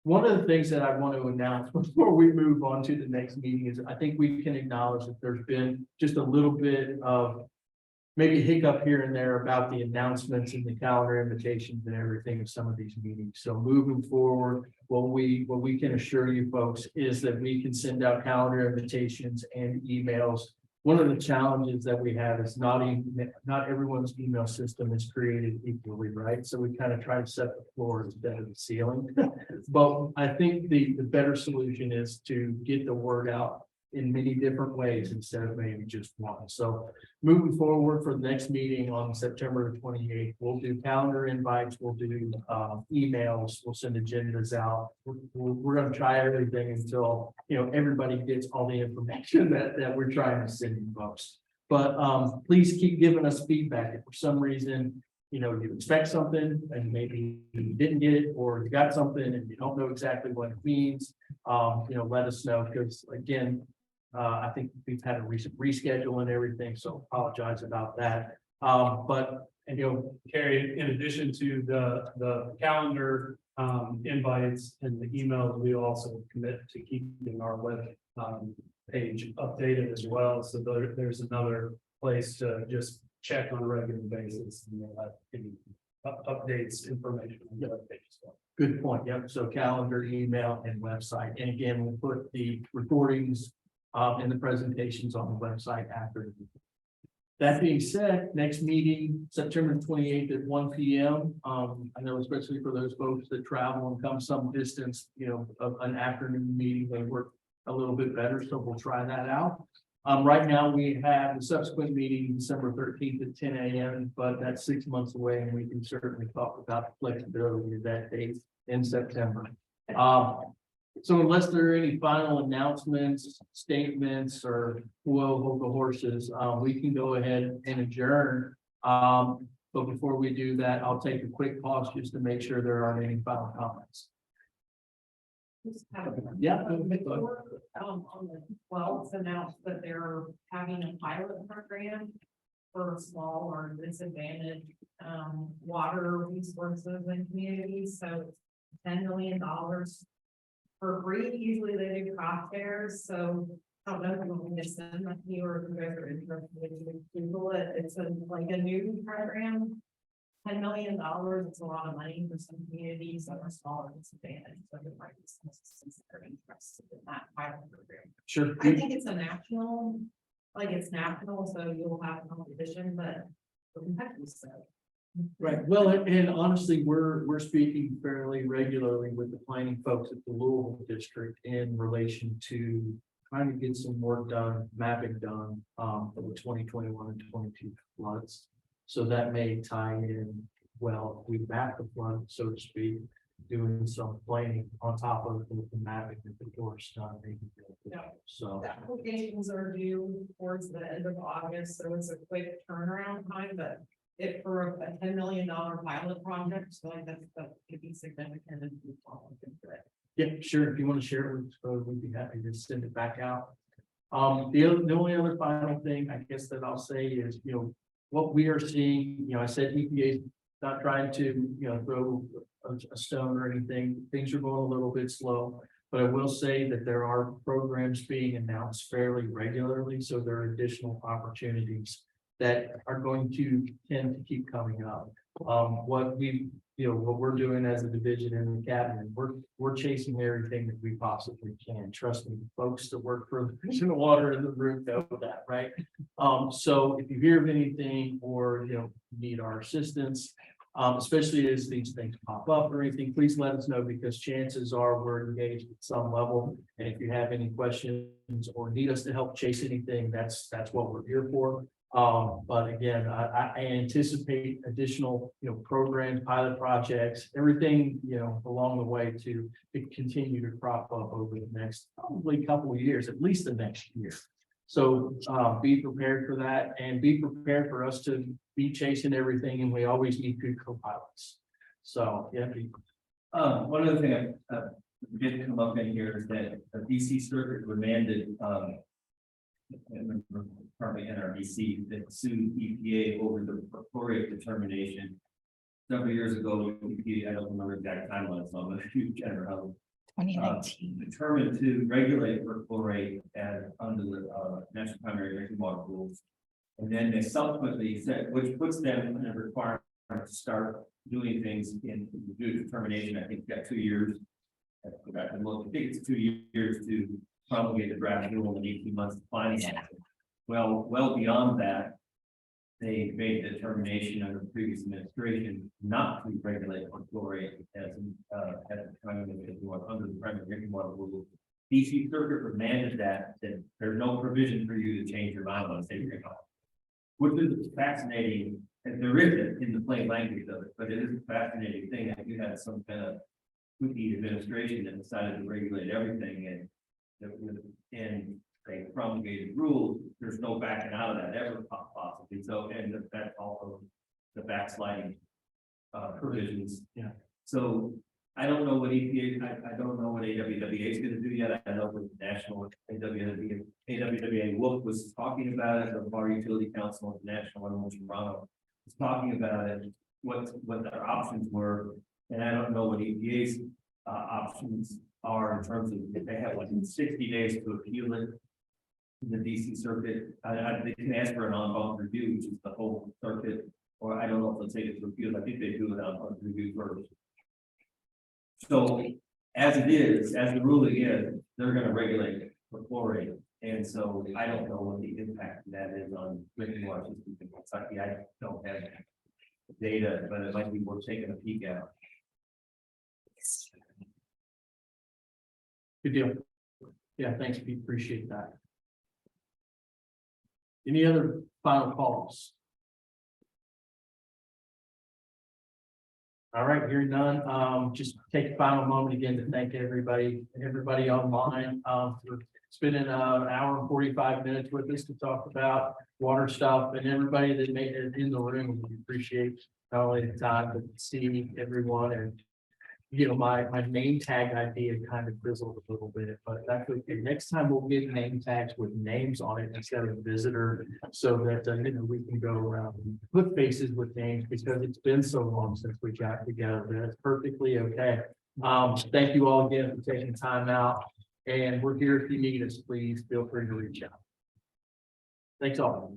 one of the things that I want to announce before we move on to the next meeting is I think we can acknowledge that there's been just a little bit of maybe hiccup here and there about the announcements and the calendar invitations and everything of some of these meetings. So moving forward, what we can assure you folks is that we can send out calendar invitations and emails. One of the challenges that we have is not everyone's email system is created equally, right? So we kind of try to set the floor instead of the ceiling. But I think the better solution is to get the word out in many different ways instead of maybe just one. So moving forward for the next meeting on September 28th, we'll do calendar invites, we'll do emails, we'll send agendas out. We're going to try everything until, everybody gets all the information that we're trying to send you folks. But please keep giving us feedback. If for some reason, you expect something and maybe you didn't get it, or you got something and you don't know exactly what it means, let us know, because again, I think we've had a recent reschedule and everything, so apologize about that. But Carrie, in addition to the calendar invites and the emails, we also commit to keeping our web page updated as well. So there's another place to just check on a regular basis and we'll have any updates, information on the web page as well. Good point. Yep. So calendar, email, and website. And again, we'll put the recordings and the presentations on the website after. That being said, next meeting, September 28th at 1 p.m. I know especially for those folks that travel and come some distance, an afternoon meeting, they work a little bit better. So we'll try that out. Right now we have the subsequent meeting December 13th at 10 a.m., but that's 6 months away and we can certainly talk about the flexibility of that date in September. So unless there are any final announcements, statements, or we'll hold the horses, we can go ahead and adjourn. But before we do that, I'll take a quick pause just to make sure there aren't any final comments. Yeah. On the 12th announced that they're having a pilot program for small or disadvantaged water resources and communities. So $10 million for free. Usually they do cost shares. So I don't know if you want me to send that to you or if you guys are interested in Google it. It's like a new program. $10 million, it's a lot of money for some communities that are smaller and disadvantaged. So there might be some citizens that are interested in that pilot program. Sure. I think it's it's national, so you'll have competition, but for Kentucky, so. Right. Well, and honestly, we're speaking fairly regularly with the planning folks at the Louisville district in relation to trying to get some work done, mapping done for the 2021 and 22 floods. So that may tie in, well, we map the flood, so to speak, doing some planning on top of the mapping that the course done. So The applications are due towards the end of August, so it's a quick turnaround time, but if for a $10 million pilot project, so that could be significant and we fall into it. yeah, sure. If you want to share it with us, we'd be happy to send it back out. The only other final thing I guess that I'll say is, what we are seeing, I said EPA is not trying to, throw a stone or anything. Things are going a little bit slow, but I will say that there are programs being announced fairly regularly. So there are additional opportunities that are going to tend to keep coming up. What we're doing as a division in the cabinet, we're chasing everything that we possibly can. Trust me, folks that work for the Division of Water in the room know that, right? So if you hear of anything or need our assistance, Especially as these things pop up or anything, please let us know because chances are we're engaged at some level. And if you have any questions or need us to help chase anything, that's what we're here for. But again, I anticipate additional, programs, pilot projects, everything, along the way to continue to crop up over the next probably couple of years, at least the next year. So be prepared for that and be prepared for us to be chasing everything, and we always need good co-pilots. So, yeah. One other thing I did come up in here is that the DC Circuit remanded, probably NRDC that sued EPA over the perchlorate determination. Several years ago, EPA, I don't remember the exact timeline, so I'm a huge general. 2019. Determined to regulate perchlorate as under the National Primary Drinking Water Rules. And then they subsequently said, which puts them in a requirement to start doing things in due determination. I think you got 2 years. I forgot to look. I think it's 2 years to promulgate the draft rule and 18 months to finalize it. Well beyond that, they made the determination under the previous administration not to regulate perchlorate as at the time of under the primary drinking water rule. DC Circuit remanded that there's no provision for you to change your mind on state drinking water. Which is fascinating, and there isn't in the plain language of it, but it is a fascinating thing that you had some kind of kooky administration that decided to regulate everything and they promulgated rules. There's no backing out of that ever possibly. So, and that's also the backsliding provisions. Yeah. So I don't know what EPA, I don't know what AWWA is going to do yet. I know what the national AWWA was talking about it. The Water Utility Council International in Toronto was talking about it, what their options were. And I don't know what EPA's options are in terms of if they have like 60 days to appeal it in the DC Circuit. They can ask for an en banc review, which is the whole circuit, or I don't know if they'll take it to appeal. I think they do an en banc review first. So as it is, as the ruling is, they're going to regulate perchlorate. And so I don't know what the impact of that is on drinking water systems in Kentucky. I don't have data, but it might be worth taking a peek at. Good deal. Yeah, thanks, Pete. Appreciate that. Any other final calls? All right, hearing none. Just take a final moment again to thank everybody online for spending an hour and 45 minutes with us to talk about water stuff, and everybody that made it in the room. We appreciate not only the time, but see everyone. And my name tag idea kind of fizzled a little bit, but that's okay. Next time we'll get name tags with names on it instead of visitor, so that we can go around and put faces with names, because it's been so long since we got together. That's perfectly okay. Thank you all again for taking time out, and we're here if you need us. Please feel free to reach out. Thanks all.